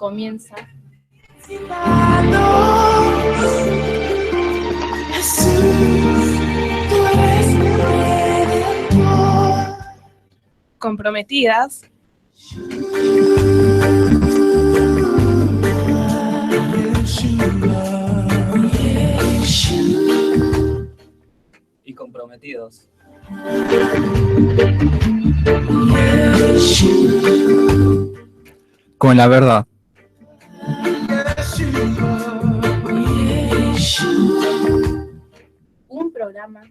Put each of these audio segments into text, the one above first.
comienza. Comprometidas. Y comprometidos. Con la verdad. Un programa.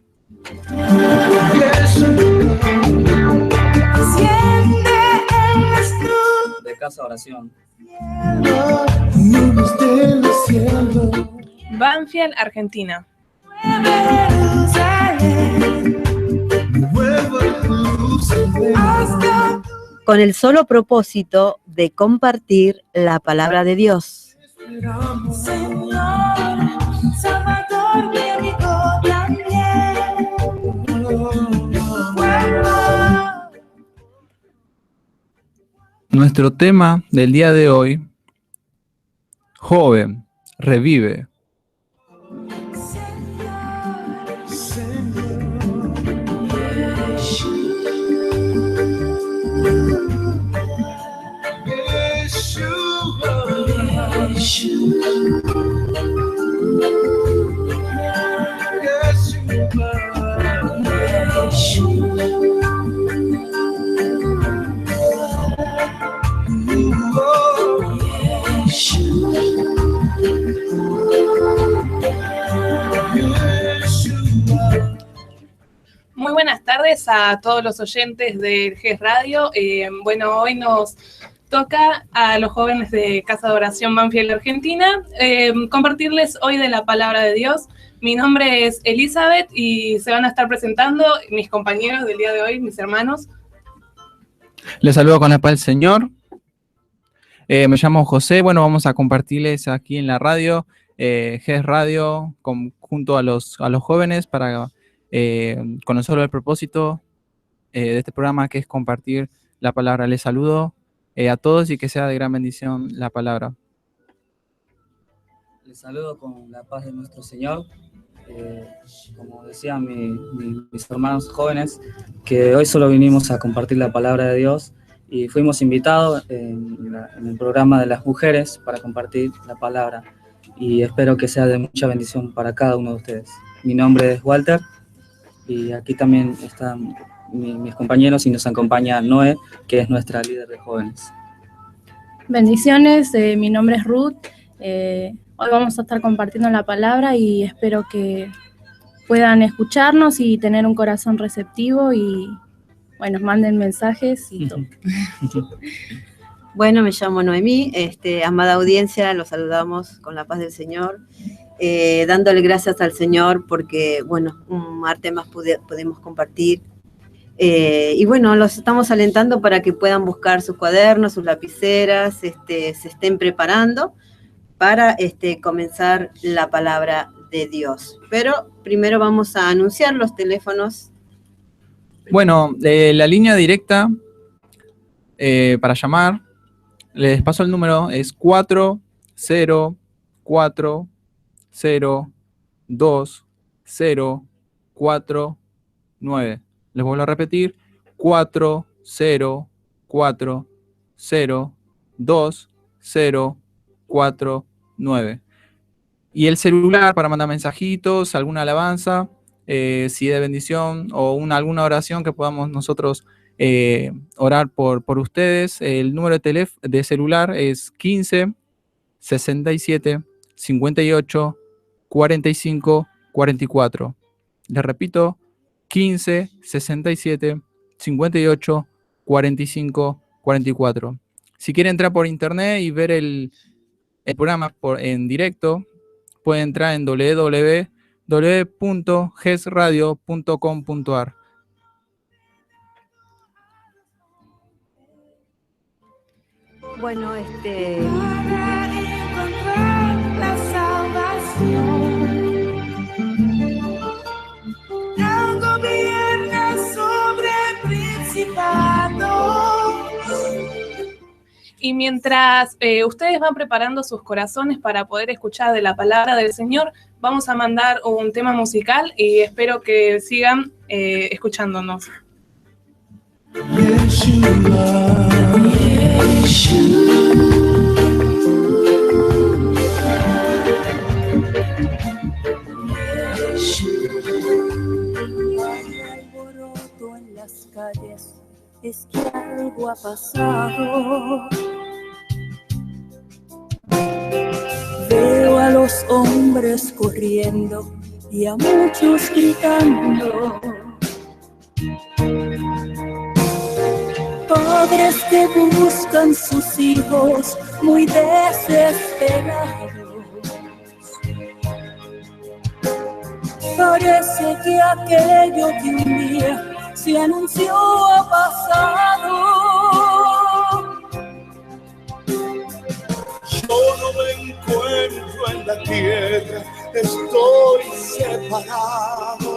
De Casa Oración. Banfield, Argentina. Con el solo propósito de compartir la palabra de Dios. Nuestro tema del día de hoy, joven, revive. Muy buenas tardes a todos los oyentes de GES Radio. Hoy nos toca a los jóvenes de Casa de Oración Banfield, Argentina, compartirles hoy de la palabra de Dios. Mi nombre es Elizabeth y se van a estar presentando mis compañeros del día de hoy, mis hermanos. Les saludo con la paz del Señor. Me llamo José. Vamos a compartirles aquí en la radio, GES Radio, junto a los jóvenes para conocer el propósito de este programa, que es compartir la palabra. Les saludo a todos y que sea de gran bendición la palabra. Les saludo con la paz de nuestro Señor. Como decían mis hermanos jóvenes, que hoy solo vinimos a compartir la palabra de Dios y fuimos invitados en el programa de las mujeres para compartir la palabra, y espero que sea de mucha bendición para cada uno de ustedes. Mi nombre es Walter y aquí también están mis compañeros y nos acompaña Noé, que es nuestra líder de jóvenes. Bendiciones, mi nombre es Ruth. Hoy vamos a estar compartiendo la palabra y espero que puedan escucharnos y tener un corazón receptivo y manden mensajes y todo. Me llamo Noemí, amada audiencia, los saludamos con la paz del Señor, dándole gracias al Señor porque, un martes más podemos compartir. Los estamos alentando para que puedan buscar sus cuadernos, sus lapiceras, se estén preparando para comenzar la palabra de Dios. Pero primero vamos a anunciar los teléfonos. La línea directa para llamar, les paso el número, es 40402049. Les vuelvo a repetir, 40402049. Y el celular para mandar mensajitos, alguna alabanza, si de bendición o alguna oración que podamos nosotros orar por ustedes. El número de celular es 15 67 58 45 44. Les repito, 15 67 58 45 44. Si quieren entrar por internet y ver el programa en directo, pueden entrar en www.gesradio.com.ar. Para encontrar la salvación, Él gobierna sobre principados Y mientras ustedes van preparando sus corazones para poder escuchar de la palabra del Señor, vamos a mandar un tema musical y espero que sigan escuchándonos. En las calles es que algo ha pasado. Veo a los hombres corriendo y a muchos gritando. Padres que buscan sus hijos muy desesperados. Parece que aquello que un día se anunció ha pasado. Yo no me encuentro en la tierra, estoy separado.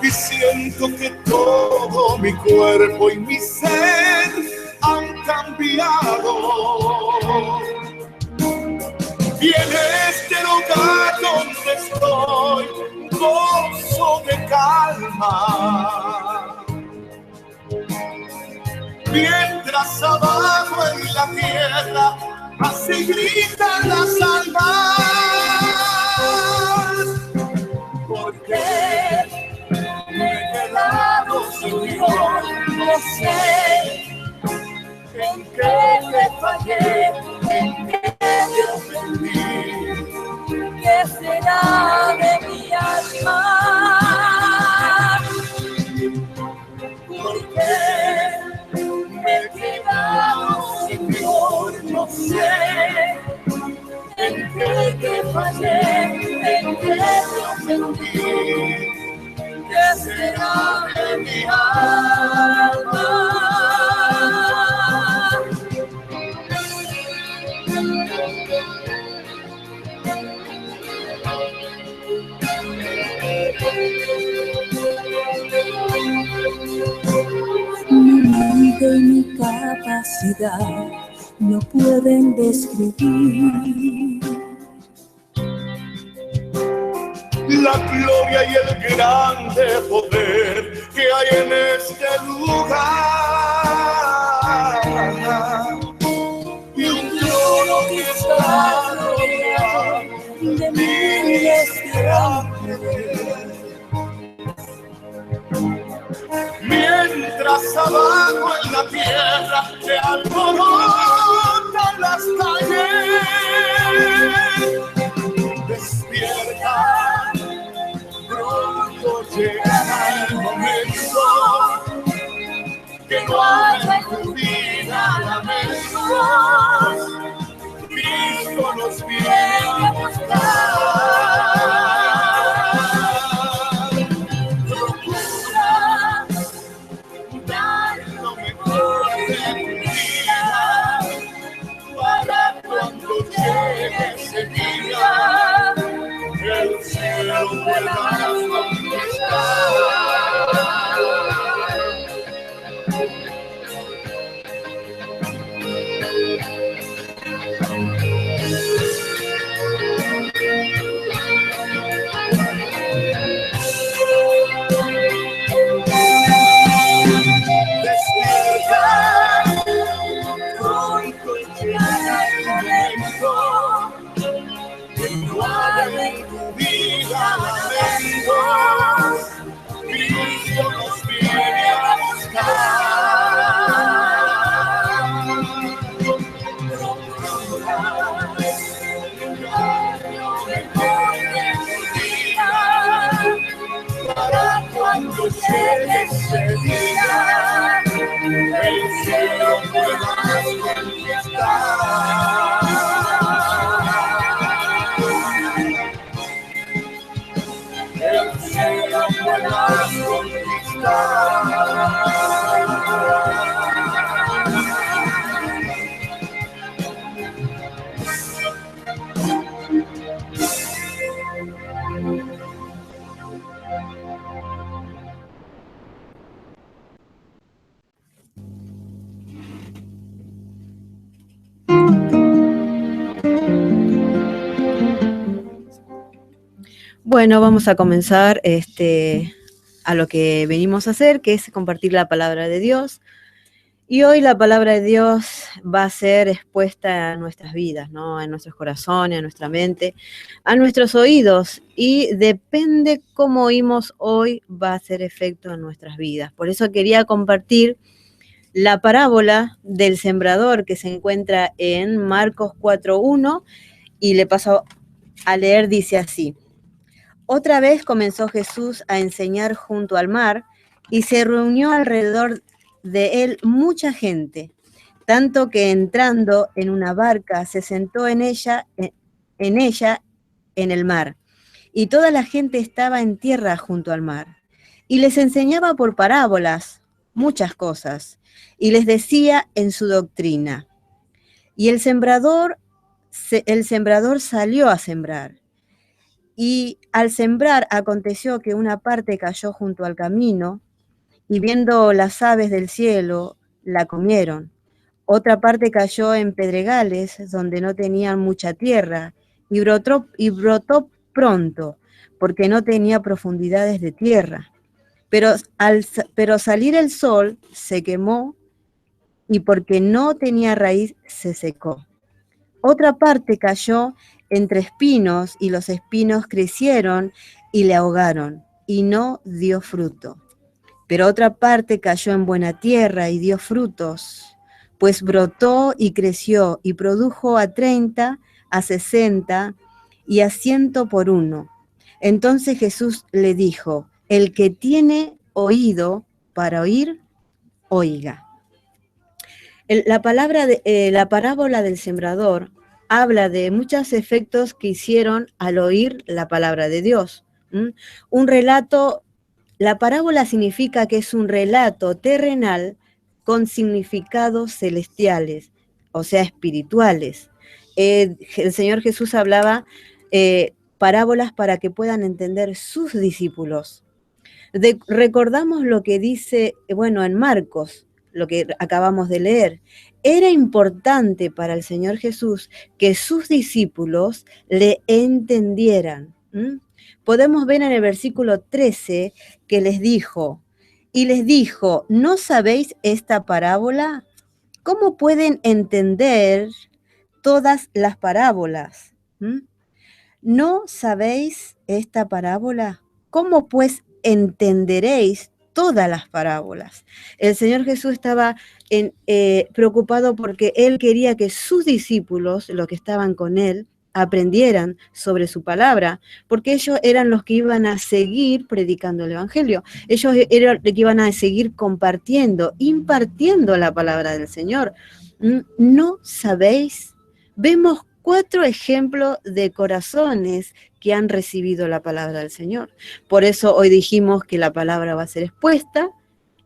Y siento que todo mi cuerpo y mi ser han cambiado. Y en este lugar donde estoy, gozo de calma. Mientras abajo en la tierra, así gritan las almas. Porque me he quedado sin Dios, no sé en qué te fallé, en qué te ofendí. ¿Qué será de mi alma? Porque me he quedado sin Dios, no sé en qué te fallé, en qué te ofendí. ¿Qué será de mi alma? Mi mente y mi capacidad no pueden describir la gloria y el grande poder que hay en este lugar. Y un trono que está rodeado de miles de ángeles. Mientras abajo en la tierra se alborotan las calles. Despierta, pronto llegará el momento que no haya en tu vida lamentos. Cristo nos viene a buscar. Procura dar lo mejor de tu vida para cuando llegue ese día el cielo pueda conquistar. Despierta, pronto llegará el momento que no haya en tu vida lamentos. Cristo nos viene a buscar. Procura dar lo mejor de tu vida para cuando llegue ese día el cielo pueda conquistar. El cielo pueda Bueno, vamos a comenzar a lo que venimos a hacer, que es compartir la palabra de Dios. Y hoy la palabra de Dios va a ser expuesta a nuestras vidas, ¿no? A nuestros corazones, a nuestra mente, a nuestros oídos. Y depende cómo oímos hoy, va a hacer efecto en nuestras vidas. Por eso quería compartir la parábola del sembrador que se encuentra en Marcos 4:1 y le paso a leer, dice así. Otra vez comenzó Jesús a enseñar junto al mar y se reunió alrededor de él mucha gente, tanto que entrando en una barca se sentó en ella en el mar, y toda la gente estaba en tierra junto al mar, y les enseñaba por parábolas muchas cosas, y les decía en su doctrina. Y el sembrador salió a sembrar. Y al sembrar aconteció que una parte cayó junto al camino, y viendo las aves del cielo, la comieron. Otra parte cayó en pedregales, donde no tenían mucha tierra, y brotó pronto, porque no tenía profundidades de tierra. Pero salir el sol se quemó, y porque no tenía raíz, se secó. Otra parte cayó entre espinos, y los espinos crecieron y le ahogaron, y no dio fruto. Pero otra parte cayó en buena tierra y dio frutos, pues brotó y creció y produjo a 30, a 60 y a 100 por uno. Entonces Jesús le dijo: el que tiene oído para oír, oiga. La parábola del sembrador habla de muchos efectos que hicieron al oír la palabra de Dios. Un relato. La parábola significa que es un relato terrenal con significados celestiales, o sea, espirituales. El Señor Jesús hablaba parábolas para que puedan entender sus discípulos. Recordamos lo que dice, en Marcos, lo que acabamos de leer. Era importante para el Señor Jesús que sus discípulos le entendieran. Podemos ver en el versículo 13 que les dijo, ¿no sabéis esta parábola? ¿Cómo pueden entender todas las parábolas? ¿No sabéis esta parábola? ¿Cómo pues entenderéis todas las parábolas? El Señor Jesús estaba preocupado porque Él quería que sus discípulos, los que estaban con Él, aprendieran sobre su palabra, porque ellos eran los que iban a seguir predicando el Evangelio. Ellos eran los que iban a seguir compartiendo, impartiendo la palabra del Señor. ¿No sabéis? Vemos 4 ejemplos de corazones que han recibido la palabra del Señor. Por eso hoy dijimos que la palabra va a ser expuesta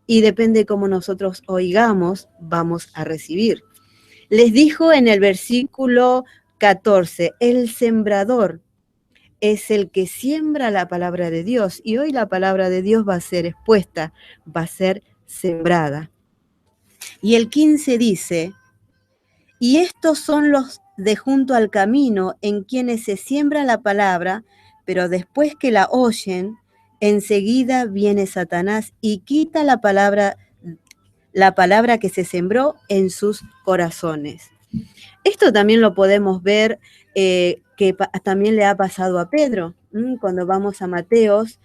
y depende cómo nosotros oigamos, vamos a recibir. Les dijo en el versículo 14, el sembrador es el que siembra la palabra de Dios, y hoy la palabra de Dios va a ser expuesta, va a ser sembrada. Y el 15 dice, y estos son los de junto al camino en quienes se siembra la palabra, pero después que la oyen, enseguida viene Satanás y quita la palabra que se sembró en sus corazones. Esto también lo podemos ver que también le ha pasado a Pedro. Cuando vamos a Mateos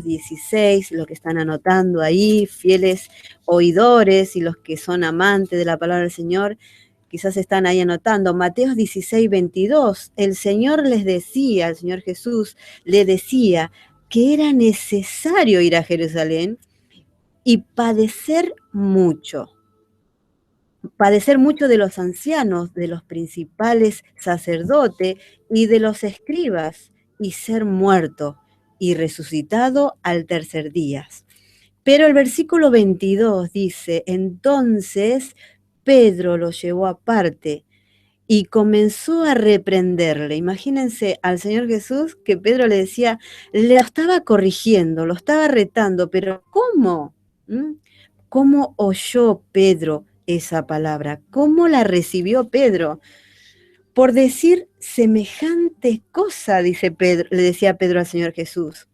16, los que están anotando ahí, fieles oidores y los que son amantes de la palabra del Señor, quizás están ahí anotando. Mateos 16, 22, el Señor Jesús le decía que era necesario ir a Jerusalén y padecer mucho de los ancianos, de los principales sacerdotes y de los escribas, y ser muerto y resucitado al tercer día. Pero el versículo 22 dice, entonces Pedro lo llevó aparte y comenzó a reprenderle. Imagínense al Señor Jesús que Pedro le decía, le estaba corrigiendo, lo estaba retando, pero ¿cómo? ¿Cómo oyó Pedro esa palabra? ¿Cómo la recibió Pedro? por decir semejante cosa, dice Pedro, le decía Pedro al Señor Jesús.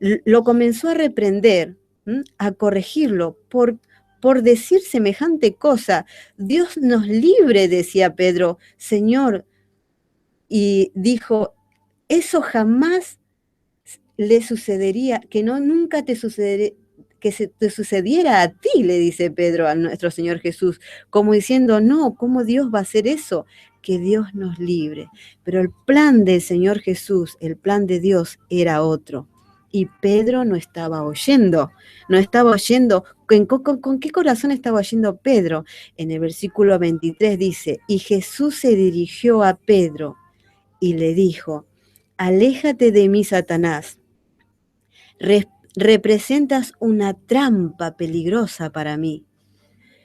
Lo comenzó a reprender, a corregirlo, por decir semejante cosa. Dios nos libre, decía Pedro, Señor, y dijo, eso jamás le sucedería, que no nunca te sucedería, que te sucediera a ti, le dice Pedro a nuestro Señor Jesús, como diciendo, no, ¿cómo Dios va a hacer eso? Que Dios nos libre. Pero el plan del Señor Jesús, el plan de Dios era otro. Y Pedro no estaba oyendo. ¿Con qué corazón estaba oyendo Pedro? En el versículo 23 dice, y Jesús se dirigió a Pedro y le dijo, aléjate de mí, Satanás. Representas una trampa peligrosa para mí.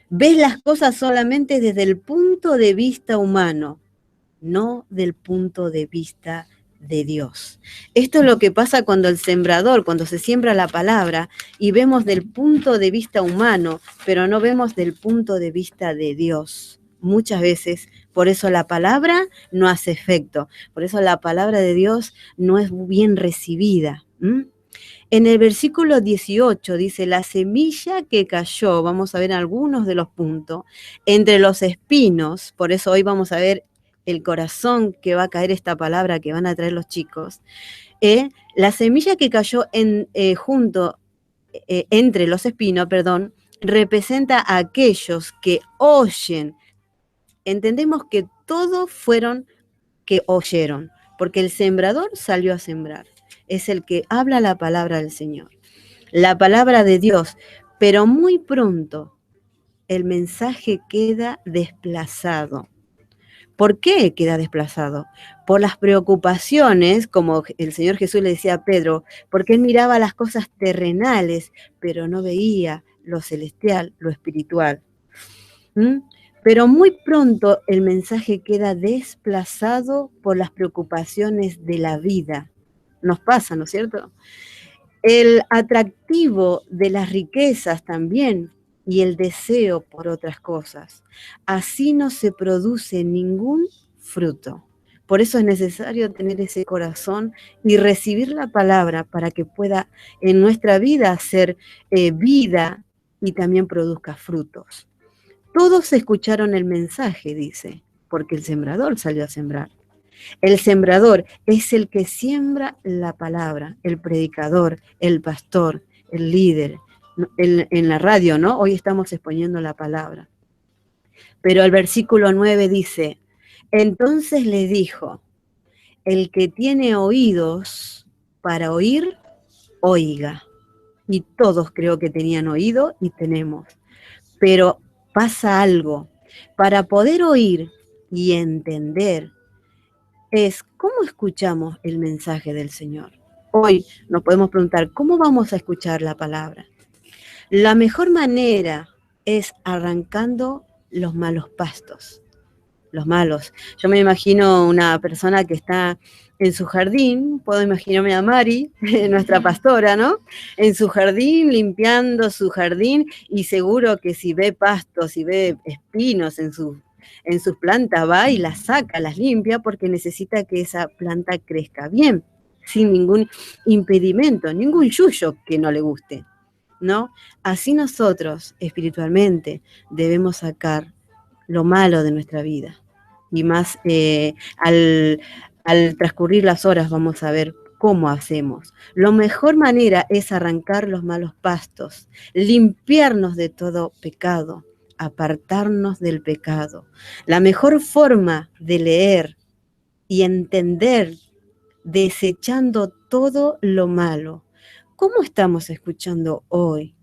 Ves las cosas solamente desde el punto de vista humano, no del punto de vista de Dios. Esto es lo que pasa cuando el sembrador, cuando se siembra la palabra y vemos del punto de vista humano, pero no vemos del punto de vista de Dios. Muchas veces, por eso la palabra no hace efecto, por eso la palabra de Dios no es bien recibida. En el versículo 18 dice, la semilla que cayó, vamos a ver algunos de los puntos, entre los espinos, por eso hoy vamos a ver el corazón que va a caer esta palabra que van a traer los chicos. La semilla que cayó entre los espinos, representa a aquellos que oyen. Entendemos que todos fueron que oyeron, porque el sembrador salió a sembrar. Es el que habla la palabra del Señor, la palabra de Dios, pero muy pronto el mensaje queda desplazado. ¿Por qué queda desplazado? Por las preocupaciones, como el Señor Jesús le decía a Pedro, porque él miraba las cosas terrenales, pero no veía lo celestial, lo espiritual. Pero muy pronto el mensaje queda desplazado por las preocupaciones de la vida. Nos pasa, ¿no es cierto? El atractivo de las riquezas también y el deseo por otras cosas. Así no se produce ningún fruto. Por eso es necesario tener ese corazón y recibir la palabra para que pueda en nuestra vida ser vida y también produzca frutos. Todos escucharon el mensaje, dice, porque el sembrador salió a sembrar. El sembrador es el que siembra la palabra, el predicador, el pastor, el líder. En la radio, ¿no? Hoy estamos exponiendo la palabra. Pero el versículo 9 dice, entonces le dijo, el que tiene oídos para oír, oiga. Y todos creo que tenían oído y tenemos. Pero pasa algo. Para poder oír y entender, es cómo escuchamos el mensaje del Señor. Hoy nos podemos preguntar, ¿cómo vamos a escuchar la palabra? La mejor manera es arrancando los malos pastos, los malos. Yo me imagino una persona que está en su jardín, puedo imaginarme a Mari, nuestra pastora, ¿no? En su jardín, limpiando su jardín, y seguro que si ve pastos, si ve espinos en sus plantas, va y las saca, las limpia, porque necesita que esa planta crezca bien, sin ningún impedimento, ningún yuyo que no le guste, ¿no? Así nosotros, espiritualmente, debemos sacar lo malo de nuestra vida. Y más al transcurrir las horas vamos a ver cómo hacemos. La mejor manera es arrancar los malos pastos, limpiarnos de todo pecado, apartarnos del pecado. La mejor forma de leer y entender, desechando todo lo malo. ¿Cómo estamos escuchando hoy?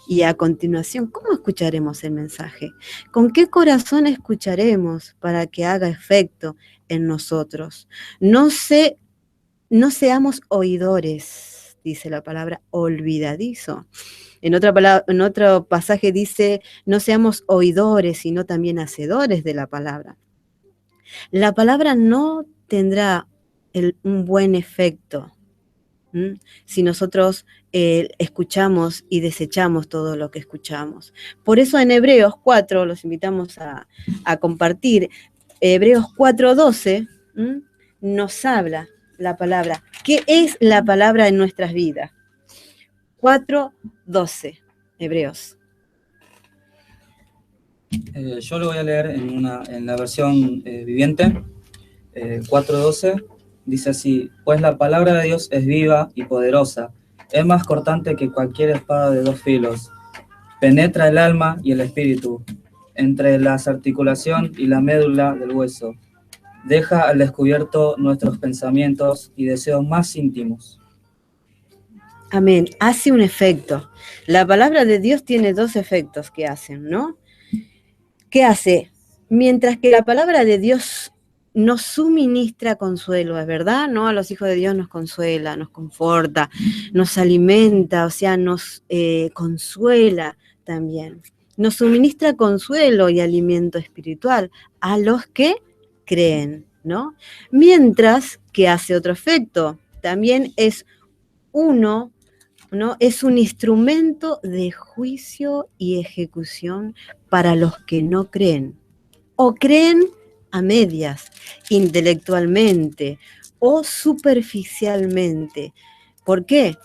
Y a continuación, ¿cómo escucharemos el mensaje? ¿Con qué corazón escucharemos para que haga efecto en nosotros? No seamos oidores, dice la palabra, olvidadizo. En otro pasaje dice, no seamos oidores, sino también hacedores de la palabra. La palabra no tendrá un buen efecto si nosotros escuchamos y desechamos todo lo que escuchamos. Por eso en Hebreos 4, los invitamos a compartir, Hebreos 4:12 nos habla la palabra. ¿Qué es la palabra en nuestras vidas? 4:12, Hebreos. Yo lo voy a leer en la versión viviente, 4:12, dice así: pues la palabra de Dios es viva y poderosa, es más cortante que cualquier espada de 2 filos, penetra el alma y el espíritu, entre la articulación y la médula del hueso, deja al descubierto nuestros pensamientos y deseos más íntimos. Amén. Hace un efecto. La palabra de Dios tiene 2 efectos que hacen, ¿no? ¿Qué hace? Mientras que la palabra de Dios nos suministra consuelo, ¿es verdad? ¿No? A los hijos de Dios nos consuela, nos conforta, nos alimenta, o sea, nos consuela también. Nos suministra consuelo y alimento espiritual a los que creen, ¿no? Mientras que hace otro efecto, también es uno, ¿no? Es un instrumento de juicio y ejecución para los que no creen, o creen a medias, intelectualmente o superficialmente. ¿Por qué?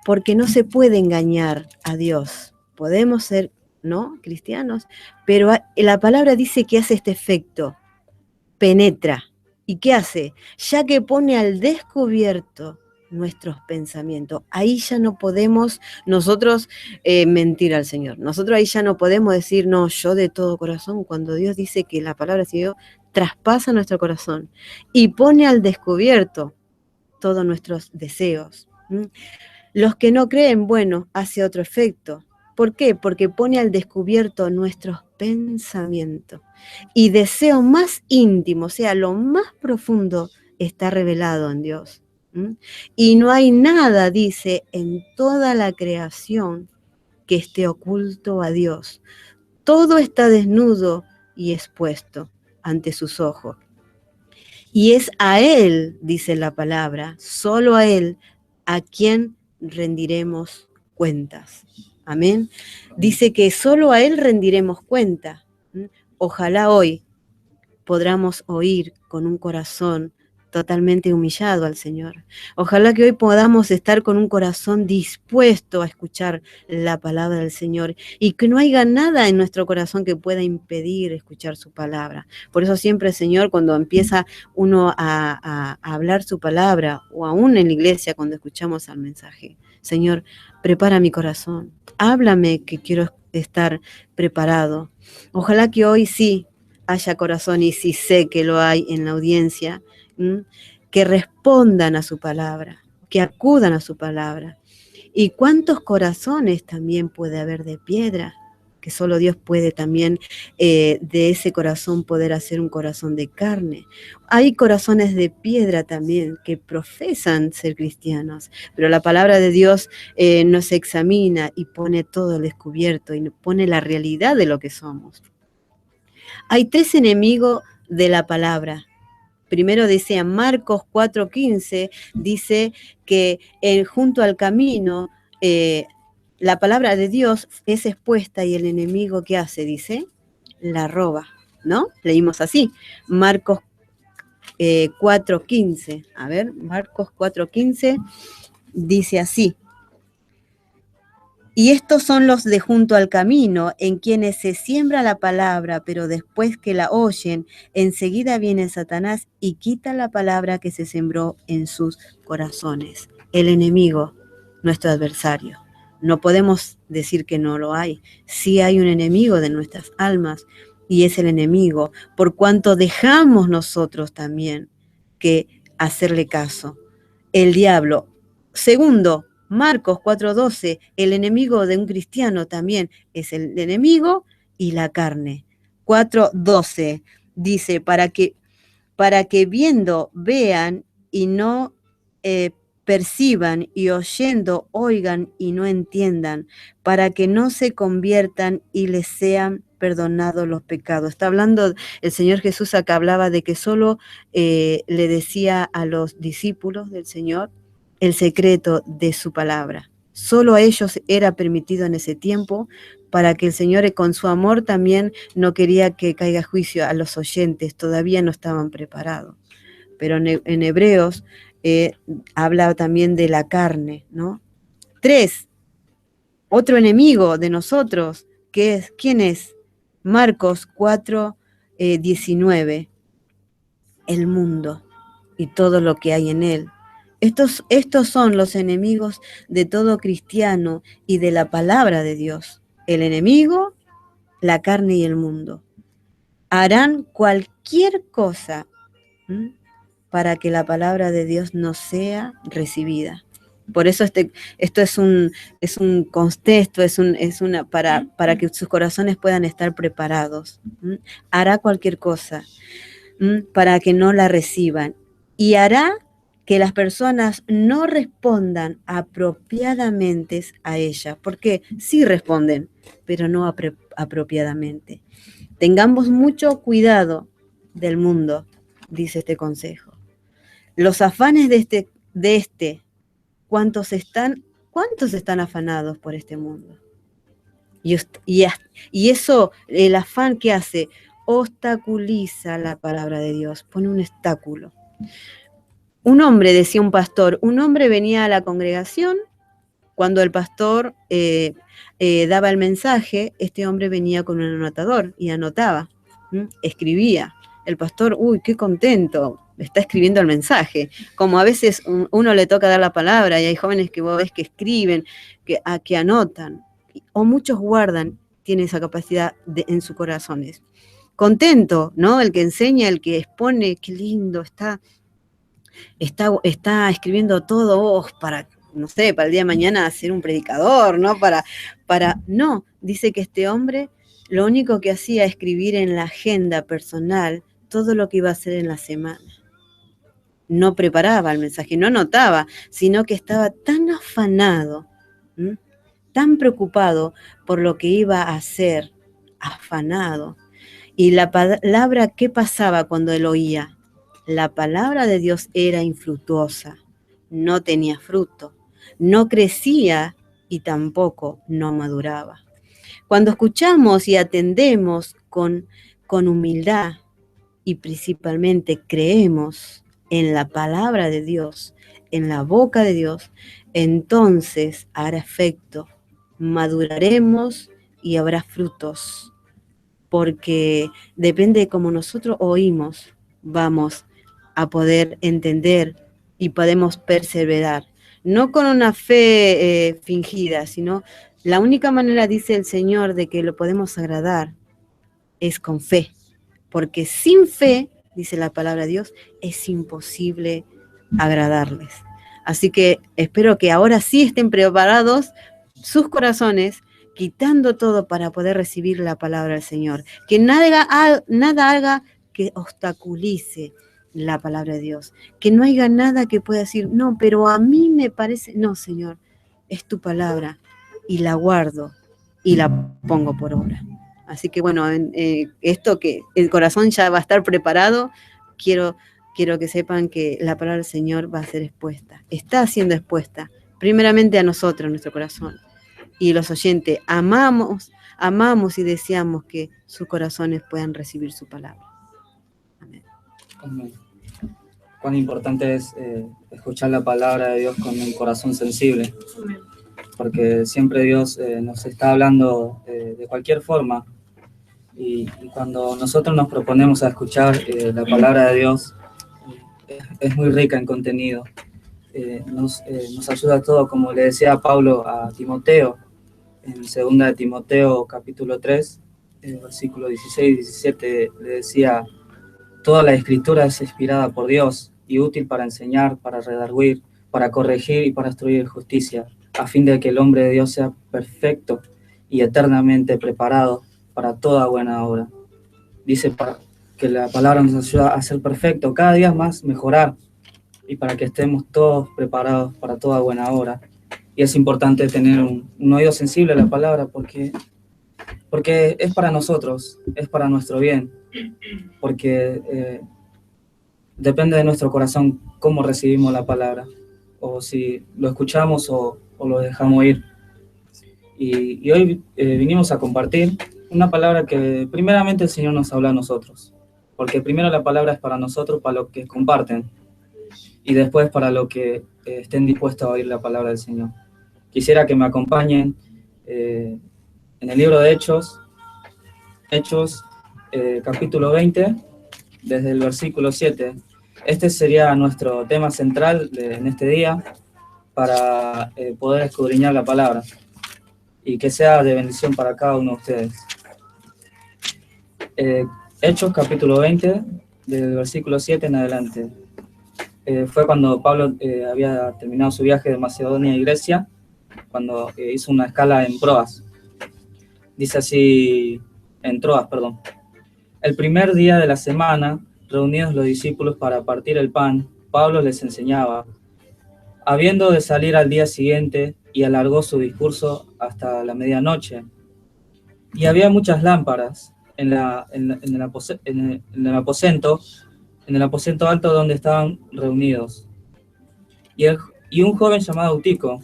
Porque no se puede engañar a Dios. Podemos ser, ¿no?, cristianos, pero la palabra dice que hace este efecto, penetra. ¿Y qué hace? Ya que pone al descubierto nuestros pensamientos. Ahí ya no podemos nosotros mentir al Señor. Nosotros ahí ya no podemos decir, no, yo de todo corazón, cuando Dios dice que la palabra de Dios traspasa nuestro corazón y pone al descubierto todos nuestros deseos. Los que no creen, bueno, hace otro efecto. ¿Por qué? Porque pone al descubierto nuestros pensamientos y deseo más íntimo, o sea, lo más profundo está revelado en Dios. Y no hay nada, dice, en toda la creación que esté oculto a Dios. Todo está desnudo y expuesto ante sus ojos. Y es a Él, dice la palabra, solo a Él, a quien rendiremos cuentas. Amén. Dice que solo a Él rendiremos cuenta. Ojalá hoy podamos oír con un corazón totalmente humillado al Señor. Ojalá que hoy podamos estar con un corazón dispuesto a escuchar la palabra del Señor y que no haya nada en nuestro corazón que pueda impedir escuchar su palabra. Por eso siempre, Señor, cuando empieza uno a hablar su palabra, o aún en la iglesia cuando escuchamos al mensaje, Señor, prepara mi corazón, háblame que quiero estar preparado. Ojalá que hoy sí haya corazón, y sí sé que lo hay en la audiencia, que respondan a su palabra, que acudan a su palabra. ¿Y cuántos corazones también puede haber de piedra? Que solo Dios puede también de ese corazón poder hacer un corazón de carne. Hay corazones de piedra también que profesan ser cristianos, pero la palabra de Dios nos examina y pone todo al descubierto y pone la realidad de lo que somos. Hay 3 enemigos de la palabra. Primero dice en Marcos 4:15, dice que junto al camino la palabra de Dios es expuesta y el enemigo, ¿qué hace? Dice, la roba, ¿no? Leímos así, Marcos 4:15. A ver, Marcos 4:15 dice así: y estos son los de junto al camino, en quienes se siembra la palabra, pero después que la oyen, enseguida viene Satanás y quita la palabra que se sembró en sus corazones. El enemigo, nuestro adversario. No podemos decir que no lo hay. Sí hay un enemigo de nuestras almas, y es el enemigo, por cuanto dejamos nosotros también que hacerle caso. El diablo. Segundo, Marcos 4:12, el enemigo de un cristiano también es el enemigo y la carne. 4:12 dice, para que viendo vean y no perciban, y oyendo oigan y no entiendan, para que no se conviertan y les sean perdonados los pecados. Está hablando el Señor Jesús acá, hablaba de que solo le decía a los discípulos del Señor el secreto de su palabra. Solo a ellos era permitido en ese tiempo para que el Señor con su amor también no quería que caiga juicio a los oyentes, todavía no estaban preparados. Pero en Hebreos habla también de la carne, ¿no? 3, otro enemigo de nosotros, ¿quién es? Marcos 4, 19, el mundo y todo lo que hay en él. Estos son los enemigos de todo cristiano y de la palabra de Dios. El enemigo, la carne y el mundo. Harán cualquier cosa para que la palabra de Dios no sea recibida. Por eso esto es un contexto, para que sus corazones puedan estar preparados. Hará cualquier cosa para que no la reciban. Y hará que las personas no respondan apropiadamente a ella, porque sí responden, pero no apropiadamente. Tengamos mucho cuidado del mundo, dice este consejo. Los afanes de ¿cuántos están afanados por este mundo? Y eso, el afán que hace, obstaculiza la palabra de Dios, pone un obstáculo. Un hombre, decía un pastor, un hombre venía a la congregación, cuando el pastor daba el mensaje, este hombre venía con un anotador y anotaba, escribía. El pastor, uy, qué contento, está escribiendo el mensaje. Como a veces uno le toca dar la palabra y hay jóvenes que vos ves que escriben, que anotan, o muchos guardan, tienen esa capacidad en sus corazones. Contento, ¿no? El que enseña, el que expone, qué lindo, está escribiendo todo para, no sé, para el día de mañana ser un predicador, ¿no? No, dice que este hombre lo único que hacía es escribir en la agenda personal todo lo que iba a hacer en la semana. No preparaba el mensaje, no anotaba, sino que estaba tan afanado, tan preocupado por lo que iba a hacer, afanado. Y la palabra, ¿qué pasaba cuando él oía? La palabra de Dios era infructuosa, no tenía fruto, no crecía y tampoco no maduraba. Cuando escuchamos y atendemos con humildad y principalmente creemos en la palabra de Dios, en la boca de Dios, entonces hará efecto, maduraremos y habrá frutos, porque depende de cómo nosotros oímos, vamos a poder entender y podemos perseverar, no con una fe fingida, sino la única manera, dice el Señor, de que lo podemos agradar es con fe, porque sin fe, dice la palabra de Dios, es imposible agradarles. Así que espero que ahora sí estén preparados sus corazones, quitando todo para poder recibir la palabra del Señor. Que nada haga que obstaculice la palabra de Dios. Que no haya nada que pueda decir, no, pero a mí me parece, no, Señor, es tu palabra y la guardo y la pongo por obra. Así que bueno, esto que el corazón ya va a estar preparado, quiero que sepan que la palabra del Señor va a ser expuesta. Está siendo expuesta, primeramente a nosotros, nuestro corazón. Y los oyentes amamos y deseamos que sus corazones puedan recibir su palabra. Amén. Amén. Cuán importante es escuchar la palabra de Dios con un corazón sensible. Amén. Porque siempre Dios nos está hablando de cualquier forma. Y cuando nosotros nos proponemos a escuchar la palabra de Dios, es muy rica en contenido. Nos ayuda a todo, como le decía Pablo a Timoteo, en 2 de Timoteo capítulo 3, versículo 16 y 17, le decía: toda la escritura es inspirada por Dios y útil para enseñar, para redarguir, para corregir y para instruir justicia, a fin de que el hombre de Dios sea perfecto y eternamente preparado para toda buena obra. Dice que la palabra nos ayuda a ser perfecto, cada día más mejorar, y para que estemos todos preparados para toda buena obra. Y es importante tener un oído sensible a la palabra, porque es para nosotros, es para nuestro bien, porque depende de nuestro corazón cómo recibimos la palabra, o si lo escuchamos o lo dejamos ir. Y hoy vinimos a compartir una palabra que primeramente el Señor nos habla a nosotros, porque primero la palabra es para nosotros, para los que comparten, y después para los que estén dispuestos a oír la palabra del Señor. Quisiera que me acompañen en el libro de Hechos, capítulo 20, desde el versículo 7. Este sería nuestro tema central en este día para poder escudriñar la palabra y que sea de bendición para cada uno de ustedes. Hechos capítulo 20, del versículo 7 en adelante. Fue cuando Pablo había terminado su viaje de Macedonia y Grecia, cuando hizo una escala en Troas. Dice así, en Troas, perdón. El primer día de la semana, reunidos los discípulos para partir el pan, Pablo les enseñaba. Habiendo de salir al día siguiente, y alargó su discurso hasta la medianoche. Y había muchas lámparas en el aposento alto donde estaban reunidos. Y un joven llamado Eutico,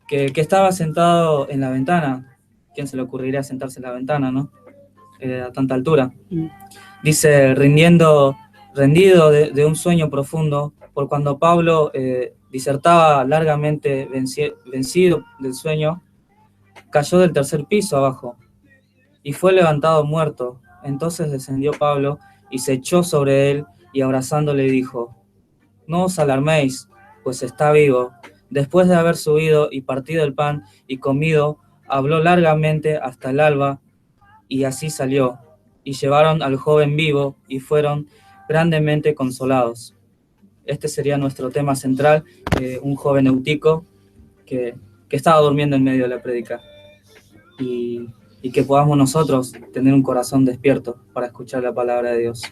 que estaba sentado en la ventana. ¿Quién se le ocurriría sentarse en la ventana, no? A tanta altura. Dice, rendido de un sueño profundo, por cuando Pablo disertaba largamente, vencido del sueño, cayó del tercer piso abajo y fue levantado muerto. Entonces descendió Pablo y se echó sobre él y abrazándole dijo, no os alarméis, pues está vivo. Después de haber subido y partido el pan y comido, habló largamente hasta el alba y así salió. Y llevaron al joven vivo y fueron grandemente consolados. Este sería nuestro tema central, un joven Eutico que estaba durmiendo en medio de la prédica. Y que podamos nosotros tener un corazón despierto para escuchar la palabra de Dios.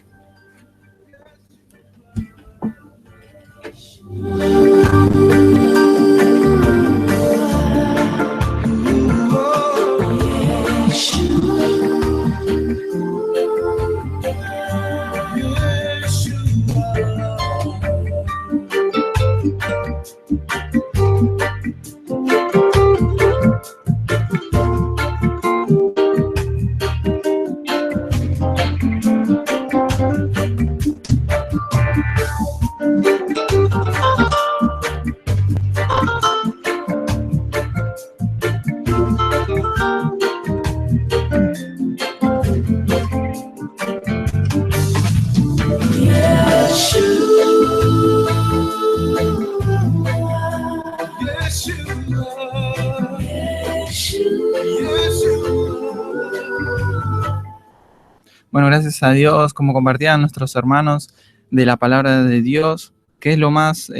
Bueno, gracias a Dios, como compartían nuestros hermanos de la palabra de Dios, que es lo más,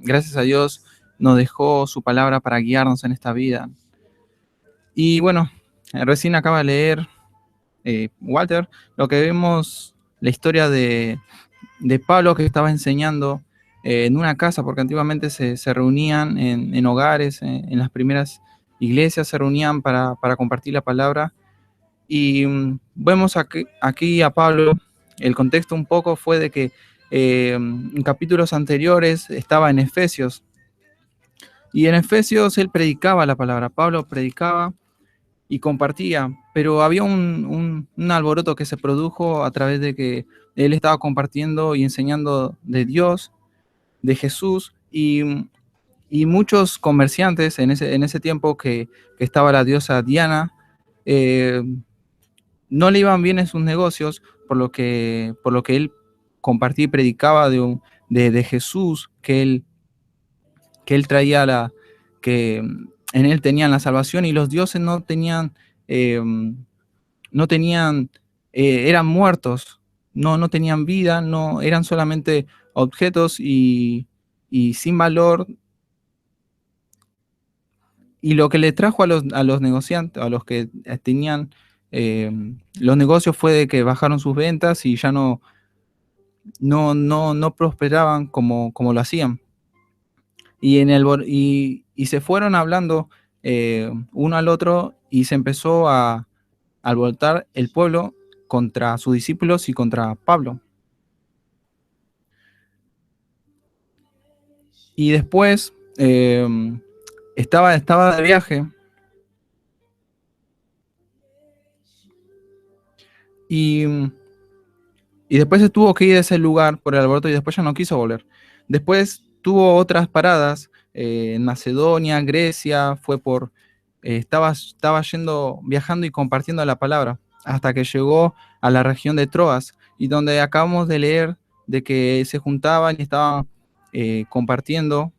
gracias a Dios, nos dejó su palabra para guiarnos en esta vida. Y bueno, recién acaba de leer Walter, lo que vemos, la historia de Pablo que estaba enseñando en una casa, porque antiguamente se reunían en hogares, en las primeras iglesias se reunían para compartir la palabra. Y vemos aquí a Pablo, el contexto un poco fue de que en capítulos anteriores estaba en Efesios, y en Efesios él predicaba la palabra, Pablo predicaba y compartía, pero había un alboroto que se produjo a través de que él estaba compartiendo y enseñando de Dios, de Jesús, y muchos comerciantes en ese tiempo que estaba la diosa Diana, no le iban bien en sus negocios, por lo que él compartía y predicaba de Jesús, que él traía que en él tenían la salvación, y los dioses no tenían, eran muertos, no tenían vida, no eran solamente objetos y sin valor. Y lo que le trajo a los negociantes, a los que tenían los negocios, fue de que bajaron sus ventas y ya no prosperaban como lo hacían. Y se fueron hablando uno al otro, y se empezó a alborotar el pueblo contra sus discípulos y contra Pablo. Y después estaba de viaje y después se tuvo que ir de ese lugar por el alboroto y después ya no quiso volver. Después tuvo otras paradas en Macedonia, Grecia, estaba viajando y compartiendo la palabra hasta que llegó a la región de Troas, y donde acabamos de leer de que se juntaban y estaban compartiendo,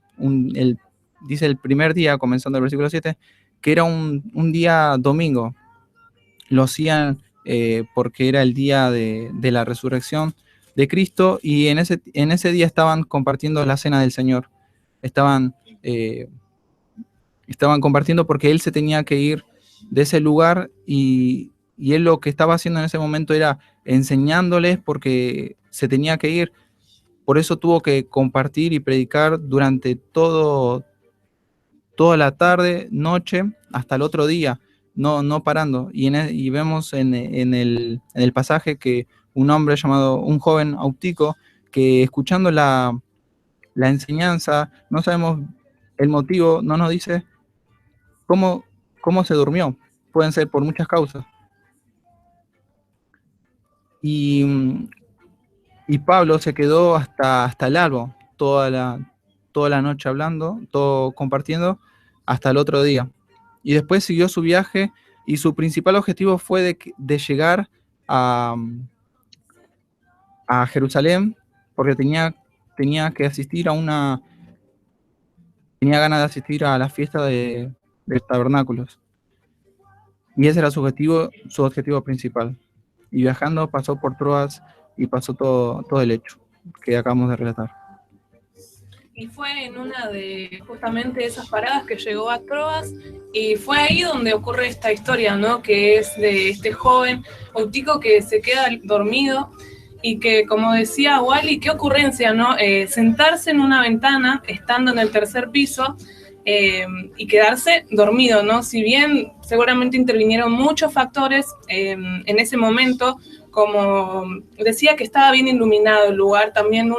dice el primer día, comenzando el versículo 7, que era un día domingo. Lo hacían porque era el día de la resurrección de Cristo, y en ese día estaban compartiendo la cena del Señor. Estaban compartiendo porque Él se tenía que ir de ese lugar, y Él lo que estaba haciendo en ese momento era enseñándoles porque se tenía que ir. Por eso tuvo que compartir y predicar durante toda la tarde, noche, hasta el otro día, no parando. Y vemos en el pasaje que un joven Eutico, que escuchando la enseñanza, no sabemos el motivo, no nos dice cómo se durmió. Pueden ser por muchas causas. Y Pablo se quedó hasta el alba, toda la noche hablando, todo compartiendo, hasta el otro día. Y después siguió su viaje, y su principal objetivo fue de llegar a Jerusalén, porque tenía que asistir tenía ganas de asistir a la fiesta de tabernáculos. Y ese era su objetivo principal. Y viajando pasó por Troas y pasó todo el hecho que acabamos de relatar. Y fue en una de justamente esas paradas que llegó a Troas, y fue ahí donde ocurre esta historia, ¿no? Que es de este joven Eutico que se queda dormido, y que, como decía Wally, qué ocurrencia, ¿no? Sentarse en una ventana, estando en el tercer piso, y quedarse dormido, ¿no? Si bien seguramente intervinieron muchos factores en ese momento, como decía que estaba bien iluminado el lugar, también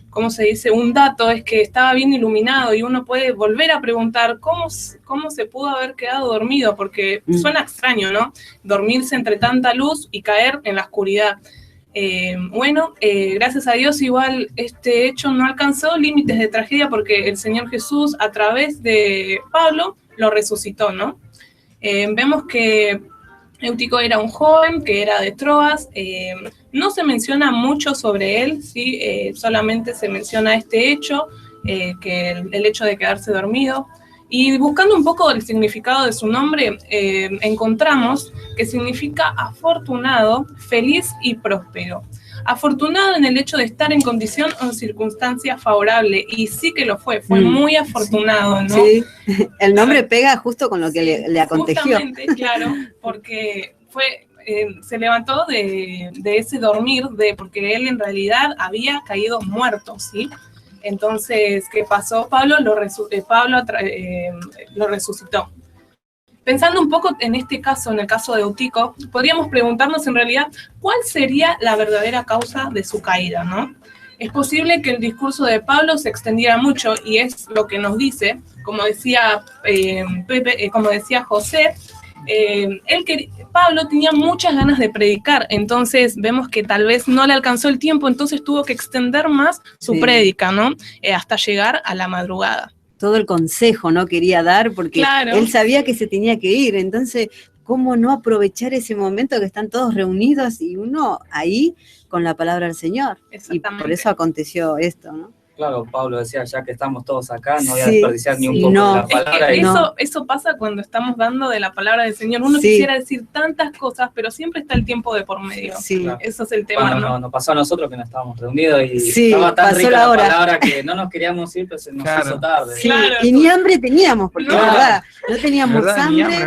¿cómo se dice? Un dato es que estaba bien iluminado, y uno puede volver a preguntar cómo se pudo haber quedado dormido, porque suena extraño, ¿no? Dormirse entre tanta luz y caer en la oscuridad. Gracias a Dios igual este hecho no alcanzó límites de tragedia, porque el Señor Jesús a través de Pablo lo resucitó, ¿no? Vemos que Eutico era un joven que era de Troas. No se menciona mucho sobre él, ¿sí? Solamente se menciona este hecho, que el hecho de quedarse dormido. Y buscando un poco el significado de su nombre, encontramos que significa afortunado, feliz y próspero. Afortunado en el hecho de estar en condición o circunstancia favorable, y sí que lo fue muy afortunado, ¿no? Sí, el nombre pega justo con lo que le aconteció. Justamente, claro, porque se levantó de ese dormir, porque él en realidad había caído muerto, ¿sí? Entonces, ¿qué pasó? Pablo lo resucitó. Pensando un poco en este caso, en el caso de Eutico, podríamos preguntarnos en realidad cuál sería la verdadera causa de su caída, ¿no? Es posible que el discurso de Pablo se extendiera mucho, y es lo que nos dice, como decía como decía José, Pablo tenía muchas ganas de predicar, entonces vemos que tal vez no le alcanzó el tiempo, entonces tuvo que extender más su prédica, ¿no? Hasta llegar a la madrugada. Todo el consejo no quería dar, porque claro, él sabía que se tenía que ir, entonces, ¿cómo no aprovechar ese momento que están todos reunidos y uno ahí con la palabra del Señor? Y por eso aconteció esto, ¿no? Claro, Pablo decía, ya que estamos todos acá, no voy a desperdiciar ni un poco de la palabra. Es que eso pasa cuando estamos dando de la palabra del Señor. Uno quisiera decir tantas cosas, pero siempre está el tiempo de por medio. Sí. Claro. Eso es el tema, bueno, nos pasó a nosotros que no estábamos reunidos y estaba tan rica la palabra que no nos queríamos ir, pero se nos hizo tarde. Sí, claro. Y ni hambre teníamos, porque la verdad, no teníamos hambre.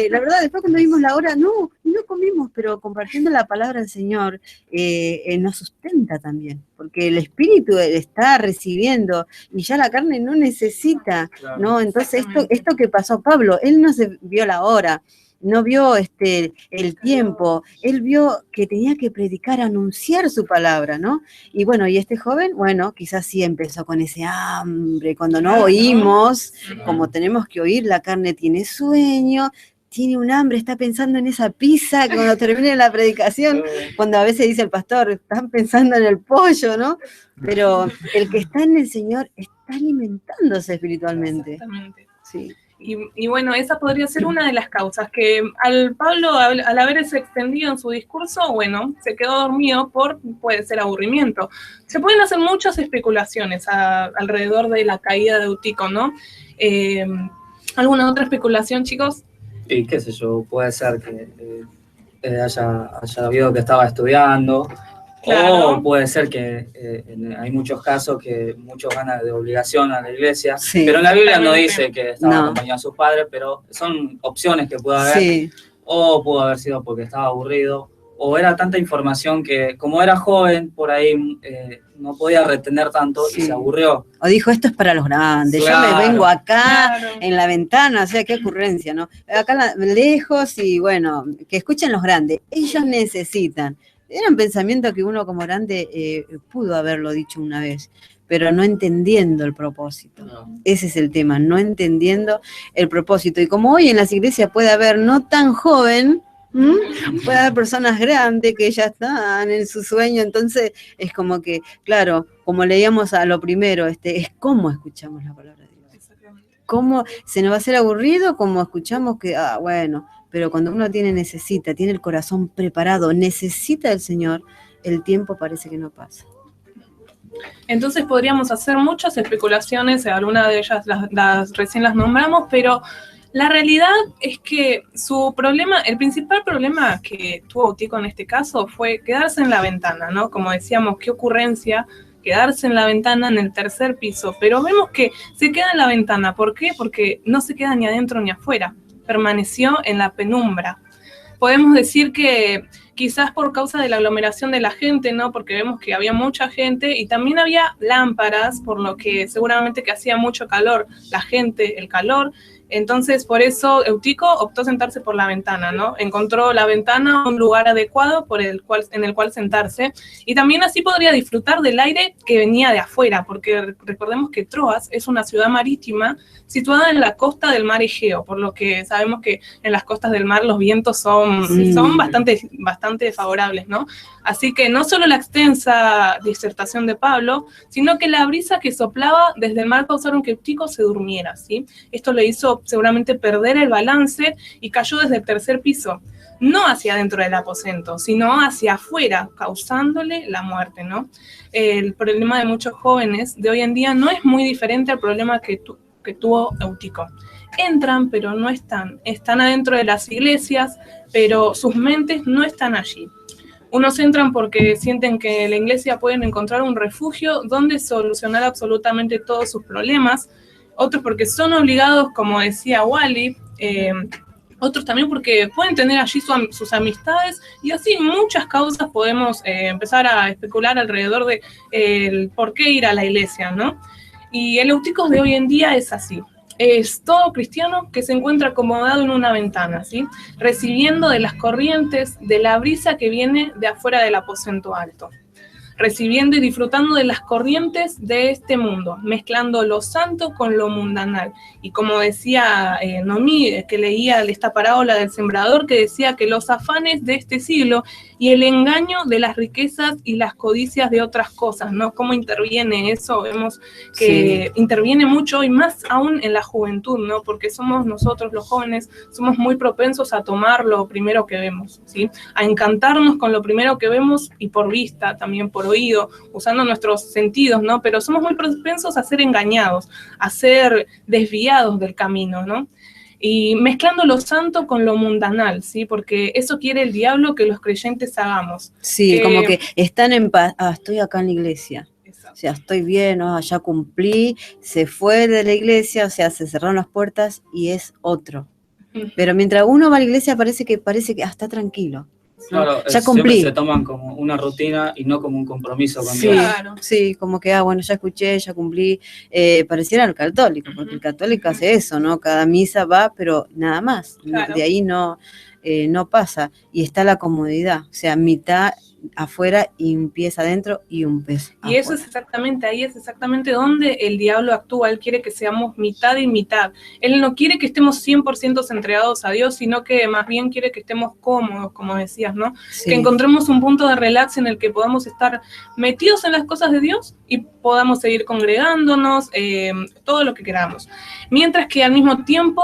La verdad, después cuando vimos la hora, no comimos, pero compartiendo la palabra del Señor nos sustenta también, porque el Espíritu está recibiendo y ya la carne no necesita, ¿no? Entonces esto que pasó a Pablo, él no se vio la hora, no vio el tiempo, él vio que tenía que predicar, anunciar su palabra, ¿no? Y bueno, y este joven, bueno, quizás sí empezó con ese hambre, cuando no oímos, como tenemos que oír, la carne tiene sueño, tiene un hambre, está pensando en esa pizza, que cuando termine la predicación, cuando a veces dice el pastor, están pensando en el pollo, ¿no? Pero el que está en el Señor está alimentándose espiritualmente. Exactamente. Sí. Y bueno, esa podría ser una de las causas, que al Pablo, al haberse extendido en su discurso, bueno, se quedó dormido puede ser aburrimiento. Se pueden hacer muchas especulaciones alrededor de la caída de Eutico, ¿no? ¿Alguna otra especulación, chicos? Y qué sé yo, puede ser que haya habido que estaba estudiando, Claro. o puede ser que hay muchos casos que muchos van de obligación a la iglesia, Sí. pero en la Biblia no Exactamente. dice que estaba No. acompañado a sus padres, pero son opciones que puede haber, Sí, o pudo haber sido porque estaba aburrido, o era tanta información que como era joven, por ahí no podía retener tanto y Sí. se aburrió. o dijo, esto es para los grandes, yo Claro. me vengo acá Claro. en la ventana, o sea, qué ocurrencia, ¿no? Acá lejos y bueno, que escuchen los grandes, ellos necesitan. Era un pensamiento que uno como grande pudo haberlo dicho una vez, pero no entendiendo el propósito. No. Ese es el tema, no entendiendo el propósito. Y como hoy en las iglesias puede haber no tan joven, puede haber personas grandes que ya están en su sueño, entonces es como que, claro, como leíamos a lo primero, es cómo escuchamos la palabra de Dios. Exactamente. ¿Cómo se nos va a hacer aburrido? Como escuchamos que, bueno, pero cuando uno tiene el corazón preparado, necesita del Señor, el tiempo parece que no pasa. Entonces podríamos hacer muchas especulaciones, algunas de ellas recién las nombramos, pero la realidad es que el principal problema que tuvo Eutico en este caso fue quedarse en la ventana, ¿no? Como decíamos, qué ocurrencia quedarse en la ventana en el tercer piso, pero vemos que se queda en la ventana. ¿Por qué? Porque no se queda ni adentro ni afuera, permaneció en la penumbra. Podemos decir que quizás por causa de la aglomeración de la gente, ¿no? Porque vemos que había mucha gente y también había lámparas, por lo que seguramente que hacía mucho calor la gente, el calor. Entonces, por eso Eutico optó sentarse por la ventana, ¿no? Encontró la ventana un lugar adecuado en el cual sentarse, y también así podría disfrutar del aire que venía de afuera, porque recordemos que Troas es una ciudad marítima situada en la costa del mar Egeo, por lo que sabemos que en las costas del mar los vientos son bastante favorables, ¿no? Así que no solo la extensa disertación de Pablo, sino que la brisa que soplaba desde el mar causaron que Eutico se durmiera, ¿sí? Esto le hizo seguramente perder el balance y cayó desde el tercer piso, no hacia dentro del aposento, sino hacia afuera, causándole la muerte, ¿no? El problema de muchos jóvenes de hoy en día no es muy diferente al problema que tuvo Eutico. Entran, pero no están. Están adentro de las iglesias, pero sus mentes no están allí. Unos entran porque sienten que en la iglesia pueden encontrar un refugio donde solucionar absolutamente todos sus problemas. Otros porque son obligados, como decía Wally, otros también porque pueden tener allí sus amistades, y así muchas causas podemos empezar a especular alrededor de el por qué ir a la iglesia, ¿no? Y el Eutico de hoy en día es así. Es todo cristiano que se encuentra acomodado en una ventana, ¿sí? Recibiendo de las corrientes de la brisa que viene de afuera del aposento alto. Recibiendo y disfrutando de las corrientes de este mundo, mezclando lo santo con lo mundanal. Y como decía Noemí, que leía esta parábola del sembrador, que decía que los afanes de este siglo y el engaño de las riquezas y las codicias de otras cosas, ¿no? ¿Cómo interviene eso? Vemos que interviene mucho, y más aún en la juventud, ¿no? Porque somos nosotros los jóvenes, somos muy propensos a tomar lo primero que vemos, ¿sí? A encantarnos con lo primero que vemos, y por vista, también por oído, usando nuestros sentidos, ¿no? Pero somos muy propensos a ser engañados, a ser desviados del camino, ¿no? Y mezclando lo santo con lo mundanal, ¿sí? Porque eso quiere el diablo que los creyentes hagamos. Sí, como que están en paz. Estoy acá en la iglesia. Exacto. O sea, estoy bien, ya cumplí, se fue de la iglesia, o sea, se cerraron las puertas y es otro. Pero mientras uno va a la iglesia parece que está tranquilo. ¿no? Claro, Ya siempre cumplí. se toman como una rutina y no como un compromiso con Sí, Dios. Claro. sí, como que, bueno, ya escuché, ya cumplí. Pareciera el católico, porque el católico hace eso, ¿no? Cada misa va, pero nada más. Claro. De ahí no pasa. Y está la comodidad, o sea, mitad afuera y un pie adentro y un pez Y eso es exactamente, ahí es exactamente donde el diablo actúa. Él quiere que seamos mitad y mitad. Él no quiere que estemos 100% entregados a Dios, sino que más bien quiere que estemos cómodos, como decías, ¿no? Sí. Que encontremos un punto de relax en el que podamos estar metidos en las cosas de Dios y podamos seguir congregándonos, todo lo que queramos. Mientras que al mismo tiempo